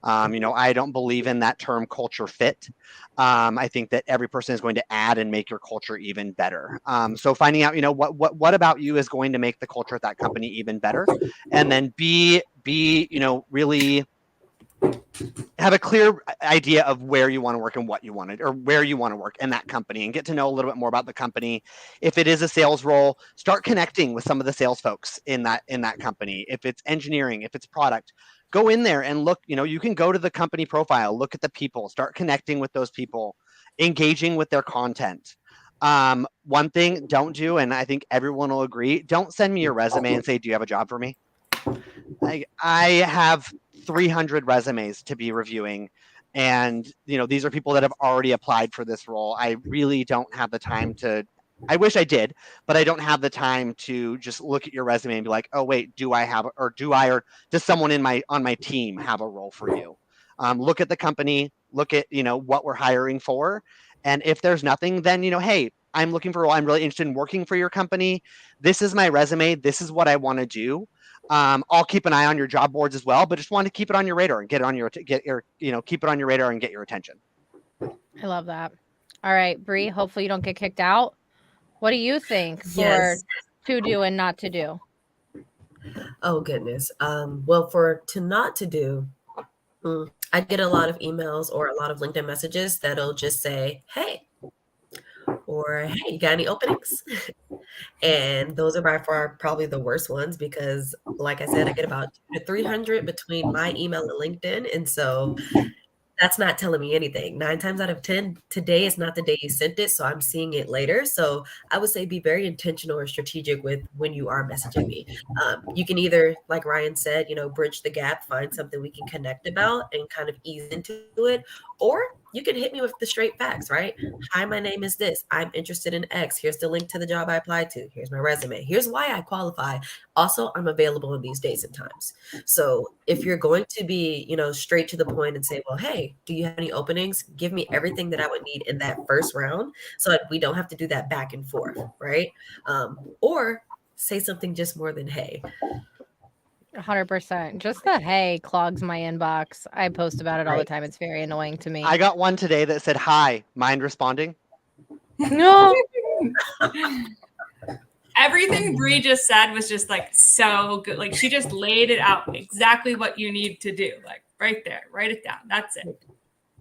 I don't believe in that term culture fit. I think that every person is going to add and make your culture even better. So finding out, what about you is going to make the culture at that company even better, and then be really have a clear idea of where you want to work and what you wanted or where you want to work in that company and get to know a little bit more about the company. If it is a sales role, start connecting with some of the sales folks in that company. If it's engineering, if it's product, go in there and look. You can go to the company profile, look at the people, start connecting with those people, engaging with their content. One thing don't do, and I think everyone will agree, don't send me your resume and say, do you have a job for me? I have 300 resumes to be reviewing, and these are people that have already applied for this role. I really don't have the time to. I wish I did, but I don't have the time to just look at your resume and be like, oh wait, do I have, or does someone on my team have a role for you? Look at the company, look at what we're hiring for, and if there's nothing, then hey, I'm looking for a role. I'm really interested in working for your company. This is my resume. This is what I want to do. I'll keep an eye on your job boards as well, but just want to keep it on your radar and keep it on your radar and get your attention. I love that. All right, Bree, hopefully you don't get kicked out. What do you think for to do and not to do? Oh goodness. Well, for not to do, I get a lot of emails or a lot of LinkedIn messages that'll just say, hey, or hey, you got any openings? And those are by far probably the worst ones because, like I said, I get about 300 between my email and LinkedIn. And so that's not telling me anything. 9 times out of 10, today is not the day you sent it, so I'm seeing it later. So I would say be very intentional or strategic with when you are messaging me. You can either, like Ryan said, bridge the gap, find something we can connect about and kind of ease into it, or you can hit me with the straight facts, right? Hi, my name is this. I'm interested in X. Here's the link to the job I applied to. Here's my resume. Here's why I qualify. Also, I'm available in these days and times. So if you're going to be, straight to the point and say, well, hey, do you have any openings? Give me everything that I would need in that first round so that we don't have to do that back and forth, right? Or say something just more than hey. 100%. Just the hey clogs my inbox. I post about it all the Right. time. It's very annoying to me. I got one today that said, hi, mind responding? No. Everything Bree just said was just like so good. Like she just laid it out exactly what you need to do. Like right there, write it down. That's it.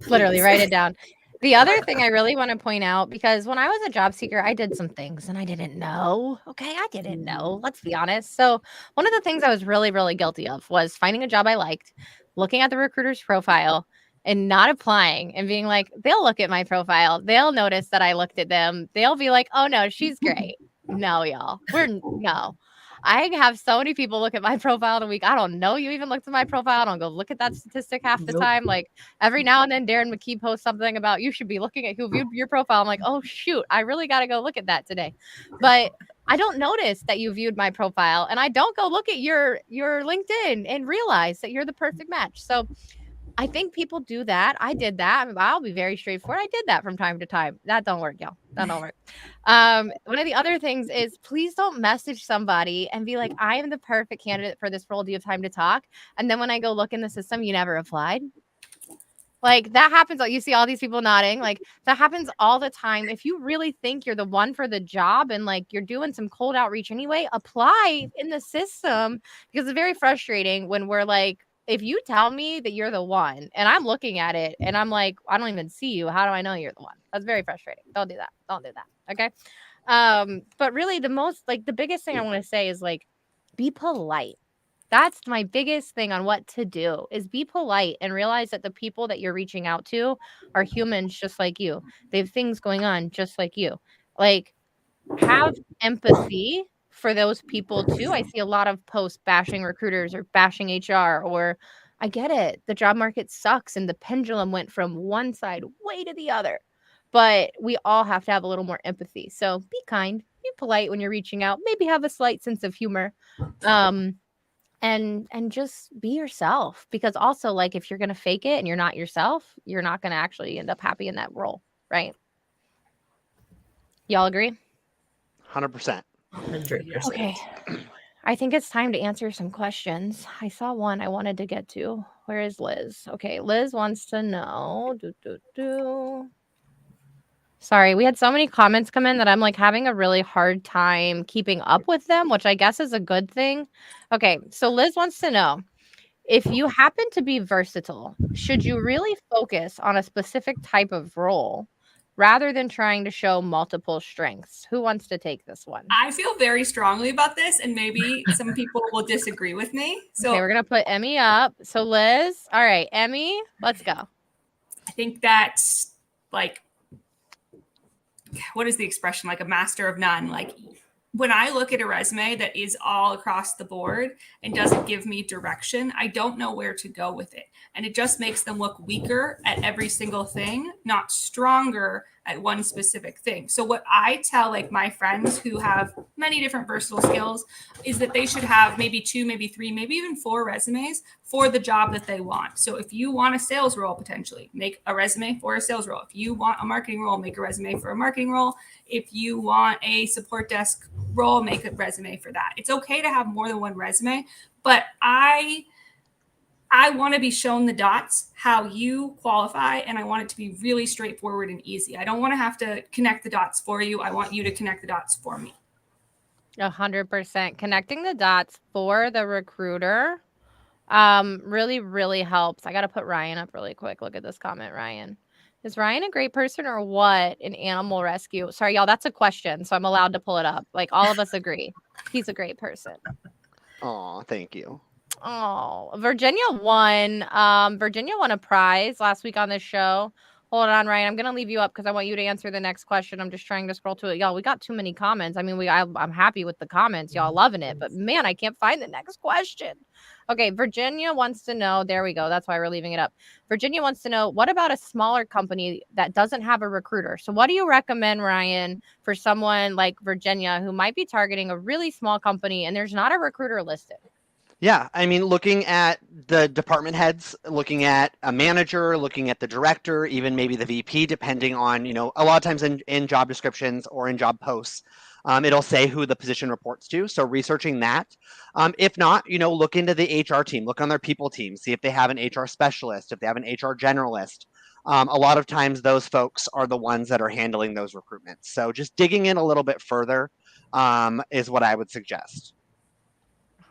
Literally, write it down. The other thing I really want to point out, because when I was a job seeker, I did some things and I didn't know. Okay, I didn't know. Let's be honest. So one of the things I was really, really guilty of was finding a job I liked, looking at the recruiter's profile and not applying and being like, they'll look at my profile. They'll notice that I looked at them. They'll be like, oh no, she's great. No, y'all. No. I have so many people look at my profile in a week. I don't know you even looked at my profile. I don't go look at that statistic half the Nope. time. Like every now and then Darren McKee posts something about you should be looking at who viewed your profile. I'm like, oh shoot, I really got to go look at that today. But I don't notice that you viewed my profile and I don't go look at your LinkedIn and realize that you're the perfect match. So I think people do that. I did that. I'll be very straightforward. I did that from time to time. That don't work, y'all. That don't work. One of the other things is please don't message somebody and be like, I am the perfect candidate for this role. Do you have time to talk? And then when I go look in the system, you never applied. Like that happens. You see all these people nodding. Like that happens all the time. If you really think you're the one for the job and like you're doing some cold outreach anyway, apply in the system because it's very frustrating when we're like, if you tell me that you're the one and I'm looking at it and I'm like, I don't even see you. How do I know you're the one? That's very frustrating. Don't do that. Don't do that. Okay. But really the biggest thing I want to say is like, be polite. That's my biggest thing on what to do is be polite and realize that the people that you're reaching out to are humans just like you. They have things going on just like you. Like have empathy for those people too. I see a lot of posts bashing recruiters or bashing HR or I get it. The job market sucks and the pendulum went from one side way to the other. But we all have to have a little more empathy. So be kind, be polite when you're reaching out. Maybe have a slight sense of humor. And just be yourself because also like if you're going to fake it and you're not yourself, you're not going to actually end up happy in that role, right? Y'all agree? 100%. 100%. Okay. I think it's time to answer some questions. I saw one I wanted to get to. Where is Liz? Okay, Liz wants to know. Sorry, we had so many comments come in that I'm like having a really hard time keeping up with them, which I guess is a good thing. Okay, so Liz wants to know if you happen to be versatile, should you really focus on a specific type of role rather than trying to show multiple strengths? Who wants to take this one? I feel very strongly about this, and maybe some people will disagree with me. So okay, we're going to put Emmy up. So Liz, all right, Emmy, let's go. I think that's like, what is the expression? Like a master of none. Like when I look at a resume that is all across the board and doesn't give me direction, I don't know where to go with it. And it just makes them look weaker at every single thing, not stronger at one specific thing. So what I tell like my friends who have many different versatile skills is that they should have maybe 2, maybe 3, maybe even 4 resumes for the job that they want. So if you want a sales role, potentially make a resume for a sales role. If you want a marketing role, make a resume for a marketing role. If you want a support desk role, make a resume for that. It's okay to have more than one resume, but I want to be shown the dots, how you qualify, and I want it to be really straightforward and easy. I don't want to have to connect the dots for you. I want you to connect the dots for me. 100%. Connecting the dots for the recruiter Really, really helps. I got to put Ryan up really quick. Look at this comment, Ryan. Is Ryan a great person or what in animal rescue? Sorry, y'all, that's a question, so I'm allowed to pull it up. Like, all of us agree. He's a great person. Oh, thank you. Oh, Virginia won. Virginia won a prize last week on this show. Hold on, Ryan. I'm gonna leave you up because I want you to answer the next question. I'm just trying to scroll to it, y'all. We got too many comments. I mean, I'm happy with the comments, y'all loving it, but man, I can't find the next question. Okay, Virginia wants to know. There we go. That's why we're leaving it up. Virginia wants to know, what about a smaller company that doesn't have a recruiter? So, what do you recommend, Ryan, for someone like Virginia who might be targeting a really small company and there's not a recruiter listed? Yeah, I mean, looking at the department heads, looking at a manager, looking at the director, even maybe the VP, depending on, a lot of times in job descriptions or in job posts, it'll say who the position reports to. So researching that. If not, look into the HR team, look on their people team, see if they have an HR specialist, if they have an HR generalist. A lot of times those folks are the ones that are handling those recruitments. So just digging in a little bit further is what I would suggest.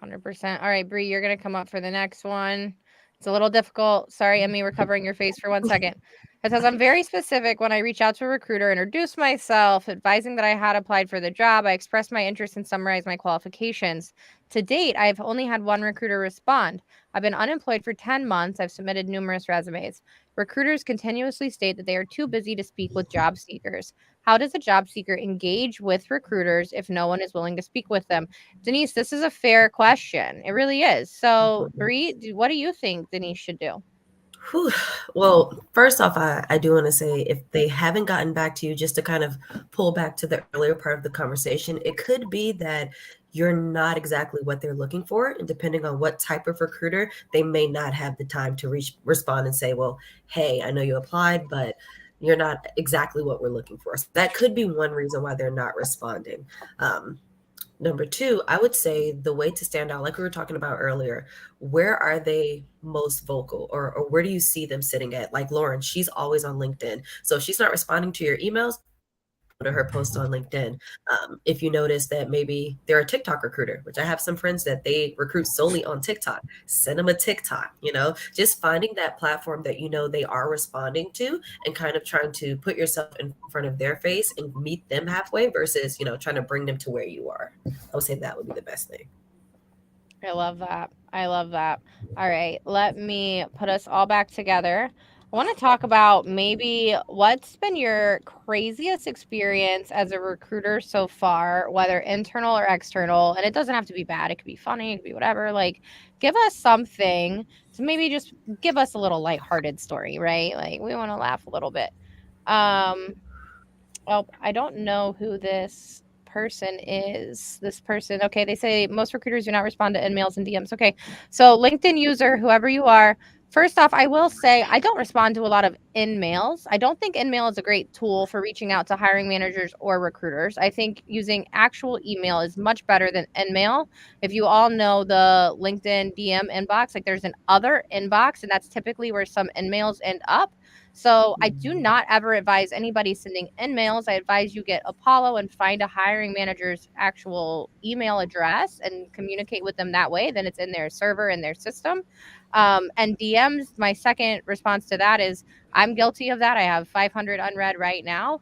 100%. All right, Bree, you're going to come up for the next one. It's a little difficult. Sorry, Emmy, we're covering your face for 1 second. It says, I'm very specific when I reach out to a recruiter, introduce myself, advising that I had applied for the job. I express my interest and summarize my qualifications. To date, I've only had one recruiter respond. I've been unemployed for 10 months. I've submitted numerous resumes. Recruiters continuously state that they are too busy to speak with job seekers. How does a job seeker engage with recruiters if no one is willing to speak with them? Denise, this is a fair question. It really is. So, Bree, what do you think Denise should do? Whew. Well, first off, I do want to say if they haven't gotten back to you, just to kind of pull back to the earlier part of the conversation, it could be that you're not exactly what they're looking for. And depending on what type of recruiter, they may not have the time to respond and say, well, hey, I know you applied, but you're not exactly what we're looking for. So that could be one reason why they're not responding. Number two, I would say the way to stand out, like we were talking about earlier, where are they most vocal or where do you see them sitting at? Like Lauren, she's always on LinkedIn. So if she's not responding to your emails, go to her post on LinkedIn. If you notice that maybe they're a TikTok recruiter, which I have some friends that they recruit solely on TikTok, send them a TikTok, just finding that platform that they are responding to and kind of trying to put yourself in front of their face and meet them halfway versus, trying to bring them to where you are. I would say that would be the best thing. I love that. I love that. All right, let me put us all back together. I want to talk about maybe what's been your craziest experience as a recruiter so far, whether internal or external. And it doesn't have to be bad. It could be funny. It could be whatever. Like, give us something to maybe just give us a little lighthearted story, right? Like, we want to laugh a little bit. Well, I don't know who this person is. This person, okay, they say most recruiters do not respond to in-mails and DMs. Okay, so LinkedIn user, whoever you are, first off, I will say I don't respond to a lot of in-mails. I don't think in-mail is a great tool for reaching out to hiring managers or recruiters. I think using actual email is much better than in-mail. If you all know the LinkedIn DM inbox, like there's an other inbox, and that's typically where some in-mails end up. So I do not ever advise anybody sending in-mails. I advise you get Apollo and find a hiring manager's actual email address and communicate with them that way. Then it's in their server and their system. And DMs, my second response to that is I'm guilty of that. I have 500 unread right now.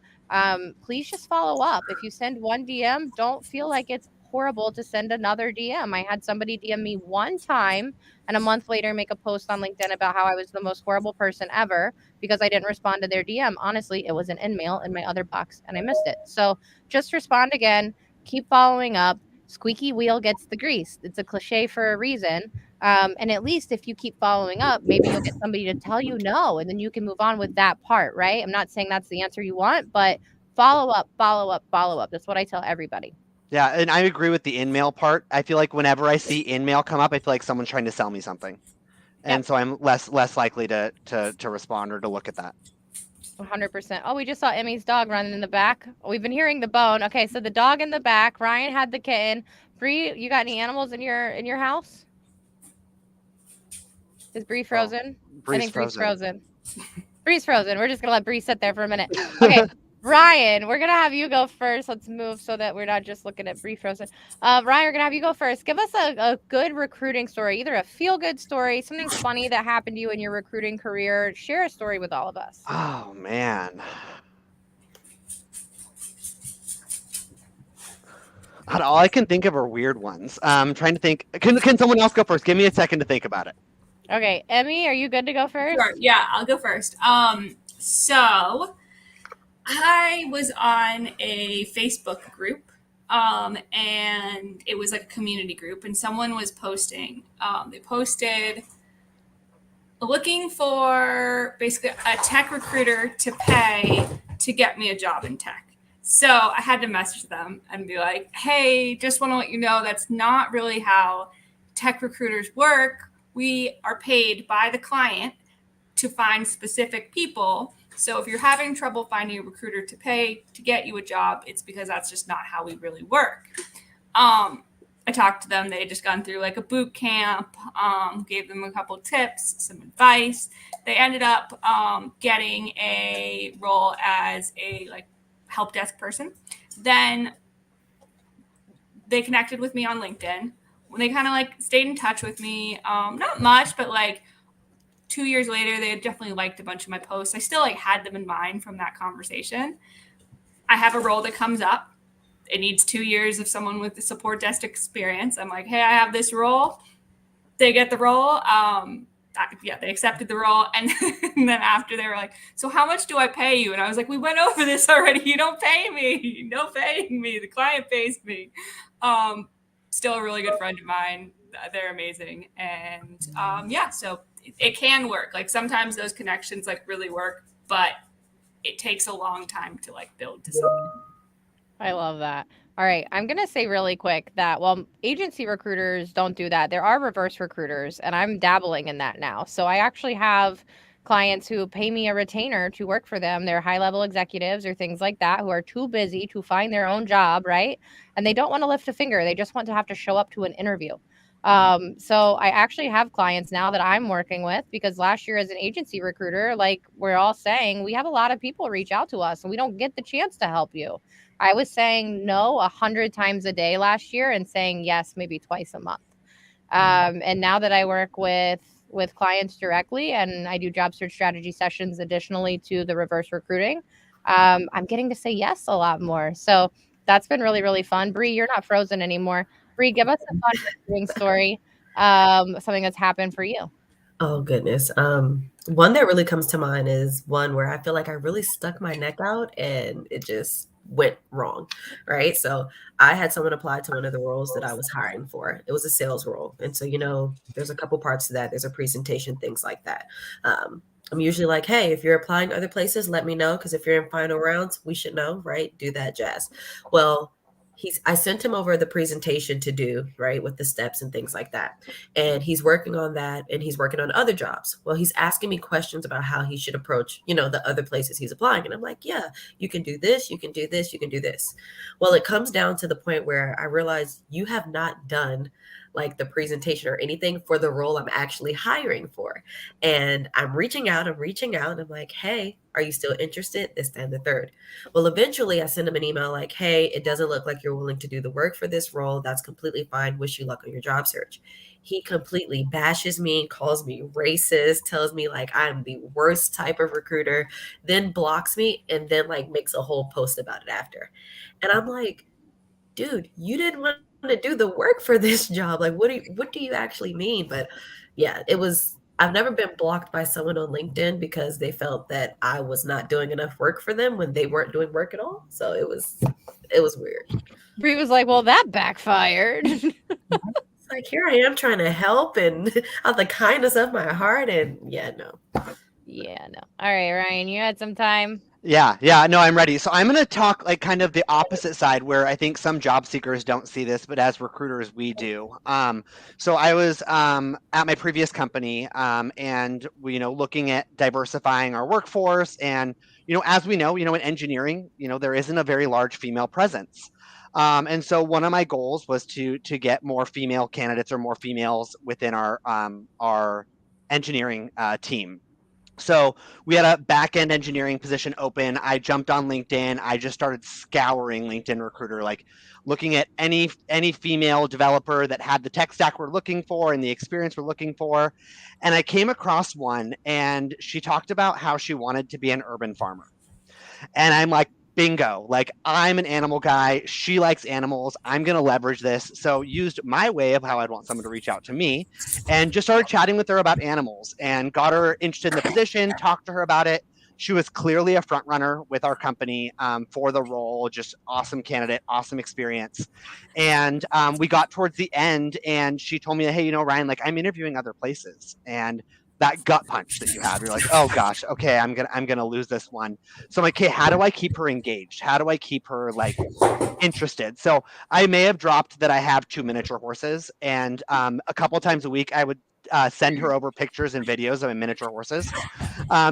Please just follow up. If you send one DM, don't feel like it's horrible to send another DM. I had somebody DM me one time and a month later make a post on LinkedIn about how I was the most horrible person ever because I didn't respond to their DM. Honestly, it was an in-mail in my other box and I missed it. So just respond again, keep following up. Squeaky wheel gets the grease. It's a cliche for a reason. And at least if you keep following up, maybe you'll get somebody to tell you no, and then you can move on with that part, right? I'm not saying that's the answer you want, but follow up, follow up, follow up. That's what I tell everybody. Yeah, and I agree with the in-mail part. I feel like whenever I see in-mail come up, I feel like someone's trying to sell me something. And so I'm less likely to respond or to look at that. 100%. Oh, we just saw Emmy's dog running in the back. We've been hearing the bone. Okay, so the dog in the back. Ryan had the kitten. Bree, you got any animals in your house? Is Bree frozen? Bree's I think frozen. Bree's frozen. Bree's frozen. We're just gonna let Bree sit there for a minute. Okay. Ryan, we're gonna have you go first. Let's move so that we're not just looking at brief frozen. Ryan, we're gonna have you go first. Give us a good recruiting story, either a feel good story, something funny that happened to you in your recruiting career. Share a story with all of us. Oh man. All I can think of are weird ones. Trying to think. Can someone else go first? Give me a second to think about it. Okay, Emmy, are you good to go first? Sure. Yeah, I'll go first. So I was on a Facebook group, and it was like a community group, and someone was posting. They posted looking for basically a tech recruiter to pay to get me a job in tech. So I had to message them and be like, hey, just want to let you know that's not really how tech recruiters work. We are paid by the client to find specific people. So if you're having trouble finding a recruiter to pay to get you a job, it's because that's just not how we really work. I talked to them. They had just gone through like a boot camp, gave them a couple tips, some advice. They ended up getting a role as a like help desk person. Then they connected with me on LinkedIn. When they kind of like stayed in touch with me, not much, but like 2 years later, they had definitely liked a bunch of my posts. I still like had them in mind from that conversation. I have a role that comes up. It needs 2 years of someone with the support desk experience. I'm like, hey, I have this role. They get the role. They accepted the role. And then after they were like, so how much do I pay you? And I was like, we went over this already. You don't pay me. No paying me. The client pays me. Still a really good friend of mine. They're amazing. And so it can work. Like sometimes those connections like really work, but it takes a long time to like build to something. I love that. All right, I'm going to say really quick that while agency recruiters don't do that, there are reverse recruiters, and I'm dabbling in that now. So I actually have clients who pay me a retainer to work for them. They're high-level executives or things like that who are too busy to find their own job, right? And they don't want to lift a finger. They just want to have to show up to an interview. So I actually have clients now that I'm working with because last year as an agency recruiter, like we're all saying, we have a lot of people reach out to us and we don't get the chance to help you. I was saying no 100 times a day last year and saying yes maybe twice a month. And now that I work with clients directly and I do job search strategy sessions additionally to the reverse recruiting, I'm getting to say yes a lot more. So that's been really, really fun. Bree, you're not frozen anymore. Bree, give us a fun recruiting story, something that's happened for you. Oh goodness. One that really comes to mind is one where I feel like I really stuck my neck out and it just went wrong. Right. So I had someone apply to one of the roles that I was hiring for. It was a sales role. And so, there's a couple parts to that. There's a presentation, things like that. I'm usually like, hey, if you're applying other places, let me know. Because if you're in final rounds, we should know, right? Do that jazz. Well, I sent him over the presentation to do, right, with the steps and things like that. And he's working on that and he's working on other jobs. Well, he's asking me questions about how he should approach, the other places he's applying. And I'm like, yeah, you can do this, you can do this, you can do this. Well, it comes down to the point where I realize you have not done like the presentation or anything for the role I'm actually hiring for. And I'm reaching out. I'm like, hey, are you still interested? This, that, and the third. Well, eventually I send him an email like, hey, it doesn't look like you're willing to do the work for this role. That's completely fine. Wish you luck on your job search. He completely bashes me, calls me racist, tells me like I'm the worst type of recruiter, then blocks me and then like makes a whole post about it after. And I'm like, dude, you didn't want to do the work for this job. Like, what do you actually mean? But yeah, I've never been blocked by someone on LinkedIn because they felt that I was not doing enough work for them when they weren't doing work at all. So it was weird. Bree was like, well, that backfired. It's like, here I am trying to help and out of the kindness of my heart. And yeah, no. Yeah, no. All right, Ryan, you had some time. Yeah, no, I'm ready. So I'm going to talk like kind of the opposite side where I think some job seekers don't see this, but as recruiters, we do. So I was at my previous company and we, looking at diversifying our workforce. And, as we know, in engineering, there isn't a very large female presence. And so one of my goals was to get more female candidates or more females within our engineering team. So we had a back-end engineering position open. I jumped on LinkedIn. I just started scouring LinkedIn Recruiter, like looking at any female developer that had the tech stack we're looking for and the experience we're looking for. And I came across one, and she talked about how she wanted to be an urban farmer. And I'm like, bingo, like I'm an animal guy. She likes animals. I'm going to leverage this. So used my way of how I'd want someone to reach out to me and just started chatting with her about animals and got her interested in the position, talked to her about it. She was clearly a front runner with our company for the role, just awesome candidate, awesome experience. And we got towards the end and she told me, hey, you know, Ryan, like I'm interviewing other places. And that gut punch that you have, you're like, oh gosh, okay, I'm gonna lose this one. So I'm like, okay, how do I keep her engaged? How do I keep her like interested? So I may have dropped that I have 2 miniature horses, and a couple times a week I would send her over pictures and videos of my miniature horses,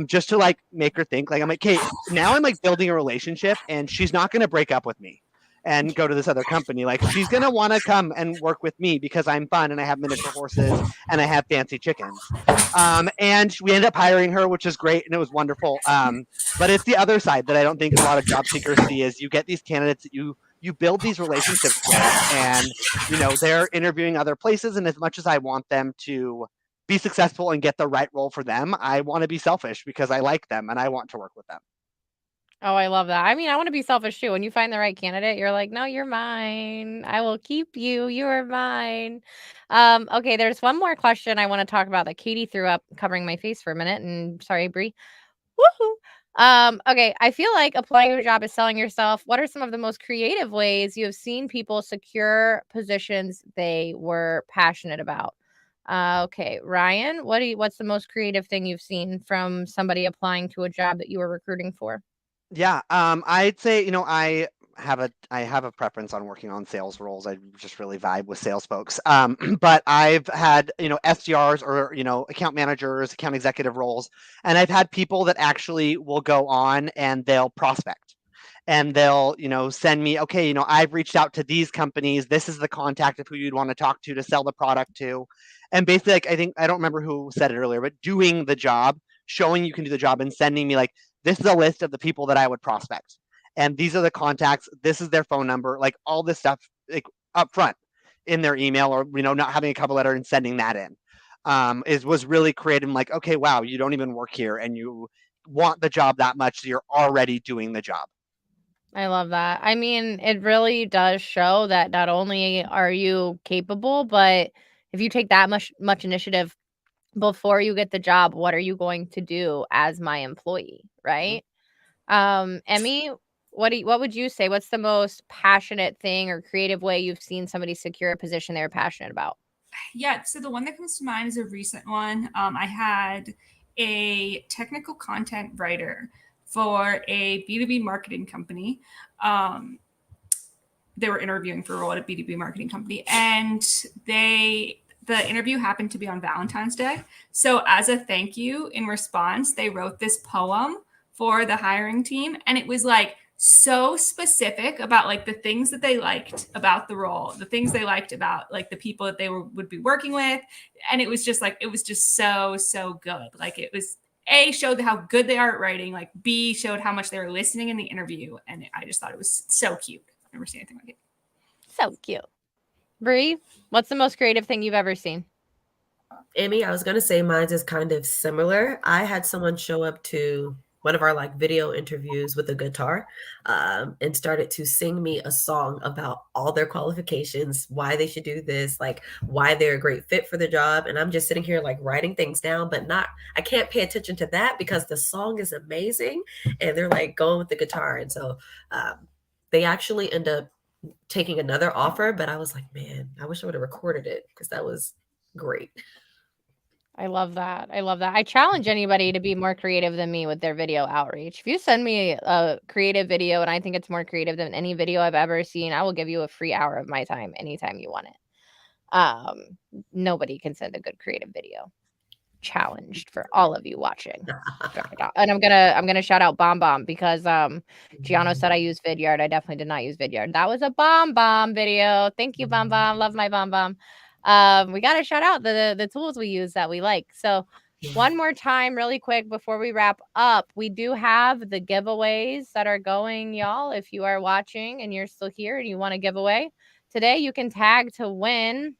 just to like make her think. Like I'm like, okay, now I'm like building a relationship, and she's not gonna break up with me and go to this other company. Like she's gonna want to come and work with me because I'm fun and I have miniature horses and I have fancy chickens. And we ended up hiring her, which is great and it was wonderful. But it's the other side that I don't think a lot of job seekers see is you get these candidates that you build these relationships with, and you know they're interviewing other places. And as much as I want them to be successful and get the right role for them, I want to be selfish because I like them and I want to work with them. Oh, I love that. I mean, I want to be selfish too. When you find the right candidate, you're like, no, you're mine. I will keep you. You are mine. Okay, there's one more question I want to talk about that Katie threw up covering my face for a minute. And sorry, Bree. Woohoo. Okay, I feel like applying to a job is selling yourself. What are some of the most creative ways you have seen people secure positions they were passionate about? Okay, Ryan, what's the most creative thing you've seen from somebody applying to a job that you were recruiting for? Yeah, I'd say, you know, I have a preference on working on sales roles. I just really vibe with sales folks. But I've had, you know, SDRs or, you know, account managers, account executive roles, and I've had people that actually will go on and they'll prospect. And they'll, you know, send me, okay, you know, I've reached out to these companies. This is the contact of who you'd want to talk to sell the product to. And basically, like, I think, I don't remember who said it earlier, but doing the job, showing you can do the job and sending me like, this is a list of the people that I would prospect. And these are the contacts. This is their phone number, like all this stuff like up front in their email, or, you know, not having a cover letter and sending that in was really creative. Like, okay, wow, you don't even work here and you want the job that much. So you're already doing the job. I love that. I mean, it really does show that not only are you capable, but if you take that much initiative before you get the job, what are you going to do as my employee, right? Emmy, what would you say? What's the most passionate thing or creative way you've seen somebody secure a position they were passionate about? Yeah, so the one that comes to mind is a recent one. I had a technical content writer for a B2B marketing company. They were interviewing for a role at a B2B marketing company, and the interview happened to be on Valentine's Day. So as a thank you, in response, they wrote this poem for the hiring team, and it was like so specific about like the things that they liked about the role, the things they liked about like the people that they would be working with, and it was just so good. Like it was A, showed how good they are at writing, like B, showed how much they were listening in the interview, and I just thought it was so cute. I've never seen anything like it. So cute. Bree, what's the most creative thing you've ever seen? Amy, I was going to say mine's is kind of similar. I had someone show up to one of our like video interviews with a guitar and started to sing me a song about all their qualifications, why they should do this, like why they're a great fit for the job. And I'm just sitting here like writing things down, but I can't pay attention to that because the song is amazing and they're like going with the guitar. And so they actually end up taking another offer, but I was like, man, I wish I would have recorded it because that was great. I love that. I love that. I challenge anybody to be more creative than me with their video outreach. If you send me a creative video and I think it's more creative than any video I've ever seen, I will give you a free hour of my time anytime you want it. Nobody can send a good creative video. Challenged for all of you watching. And I'm gonna shout out Bomb Bomb because Giano said I used Vidyard. I definitely did not use Vidyard. That was a Bomb Bomb video. Thank you, Bomb Bomb. Love my Bomb Bomb. We gotta shout out the tools we use that we like. So One more time, really quick, before we wrap up, we do have the giveaways that are going, y'all. If you are watching and you're still here and you want to give away today, you can tag to win.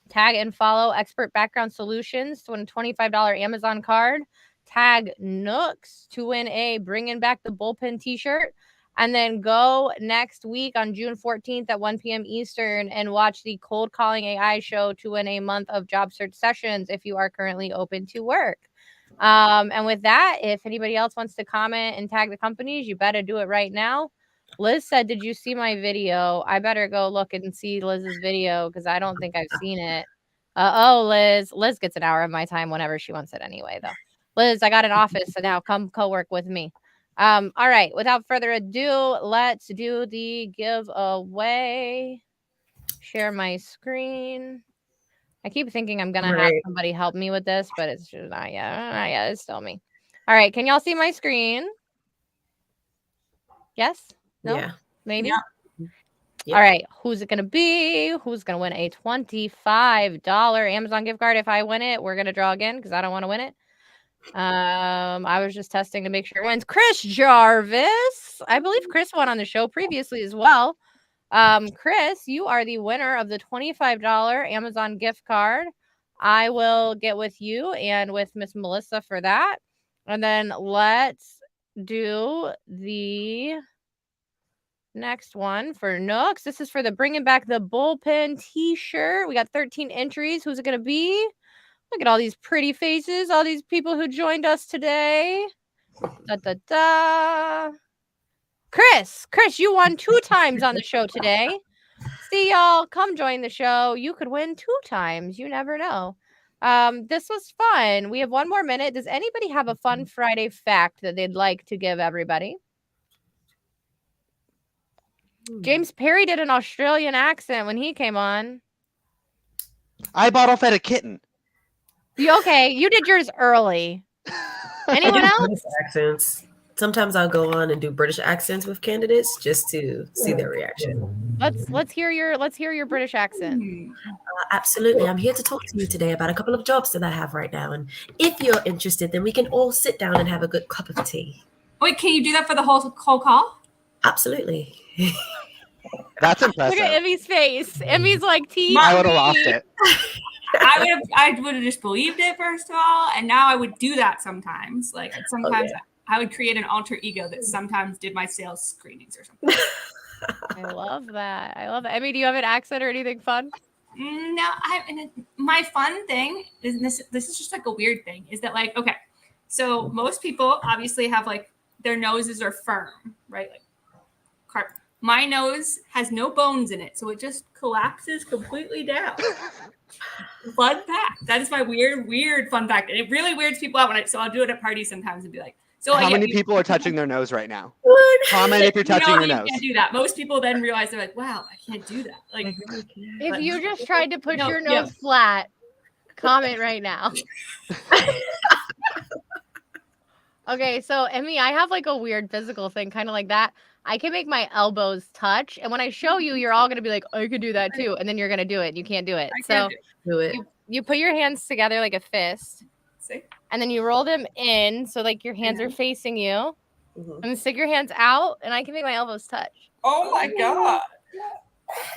Tag and follow Expert Background Solutions to win a $25 Amazon card. Tag Nooks to win a Bringing Back the Bullpen t-shirt. And then go next week on June 14th at 1 p.m. Eastern and watch the Cold Calling AI show to win a month of job search sessions if you are currently open to work. And with that, if anybody else wants to comment and tag the companies, you better do it right now. Liz said, did you see my video? I better go look and see Liz's video because I don't think I've seen it. Oh, Liz. Liz gets an hour of my time whenever she wants it anyway, though. Liz, I got an office, so now come co-work with me. All right. Without further ado, let's do the giveaway. Share my screen. I keep thinking I'm going to have somebody help me with this, but it's just not yet. Not yet. It's still me. All right. Can y'all see my screen? Yes? No? Yeah. Maybe? Yeah. Yep. All right. Who's it going to be? Who's going to win a $25 Amazon gift card? If I win it, we're going to draw again because I don't want to win it. I was just testing to make sure it wins. Chris Jarvis. I believe Chris won on the show previously as well. Chris, you are the winner of the $25 Amazon gift card. I will get with you and with Miss Melissa for that. And then let's do the next one for Nooks. This is for the Bringing Back the Bullpen t-shirt. We got 13 entries. Who's it going to be? Look at all these pretty faces, all these people who joined us today. Chris, you won 2 times on the show today. See, y'all, come join the show. You could win 2 times. You never know. This was fun. We have 1 more minute. Does anybody have a fun Friday fact that they'd like to give everybody? James Perry did an Australian accent when he came on. I bottle fed a kitten. Okay, you did yours early. Anyone else? British accents. Sometimes I'll go on and do British accents with candidates just to see their reaction. Let's hear your British accent. Absolutely. I'm here to talk to you today about a couple of jobs that I have right now. And if you're interested, then we can all sit down and have a good cup of tea. Wait, can you do that for the whole call? Absolutely. That's impressive. Look at Emmy's face. Emmy's like, tea. I would have lost it. I would have just believed it first of all, and now I would do that sometimes. Like sometimes I would create an alter ego that sometimes did my sales screenings or something. I love that. Emmy, do you have an accent or anything fun? No, my fun thing is this is just like a weird thing is that like, okay, so most people obviously have like their noses are firm, right? Like my nose has no bones in it, so it just collapses completely down. Fun fact. That is my weird fun fact. And it really weirds people out so I'll do it at parties sometimes and be like, so how many people are touching their nose right now? What? Comment if you're touching your nose. You can't do that. Most people then realize they're like, wow, I can't do that. Like if you just tried to push your nose flat, comment right now. Okay, so Emmy, I have like a weird physical thing, kind of like that. I can make my elbows touch, and when I show you, you're all gonna be like, "Oh, you could do that too," and then you're gonna do it. You can't do it. So do it. You put your hands together like a fist, and then you roll them in, so like your hands are facing you, and then stick your hands out, and I can make my elbows touch. Oh my god,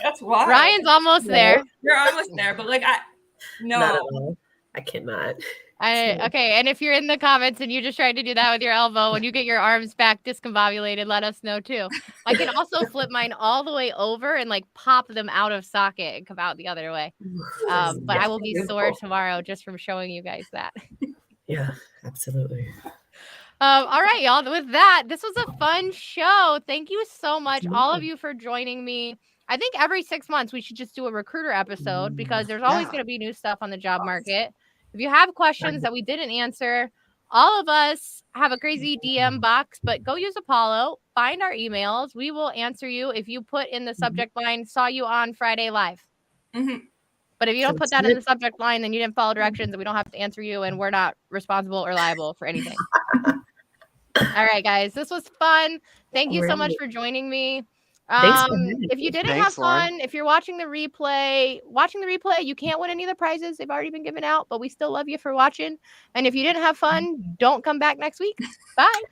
that's wild. Ryan's almost there. You're almost there, but like Not at all. I cannot. Okay, and if you're in the comments and you just tried to do that with your elbow, when you get your arms back discombobulated, let us know too. I can also flip mine all the way over and like pop them out of socket and come out the other way. But I will be sore tomorrow just from showing you guys that. Yeah, absolutely. All right, y'all. With that, this was a fun show. Thank you so much, all of you, for joining me. I think every 6 months we should just do a recruiter episode because there's always going to be new stuff on the job market. If you have questions that we didn't answer, all of us have a crazy DM box, but go use Apollo, find our emails. We will answer you if you put in the subject line, saw you on Friday Live. But if you don't put that in the subject line, then you didn't follow directions and we don't have to answer you and we're not responsible or liable for anything. All right, guys, this was fun. Thank you so much for joining me. Thanks for having If you me. didn't Thanks, have Lauren. fun, if you're watching the replay, you can't win any of the prizes. They've already been given out, but we still love you for watching. And if you didn't have fun, don't come back next week. Bye.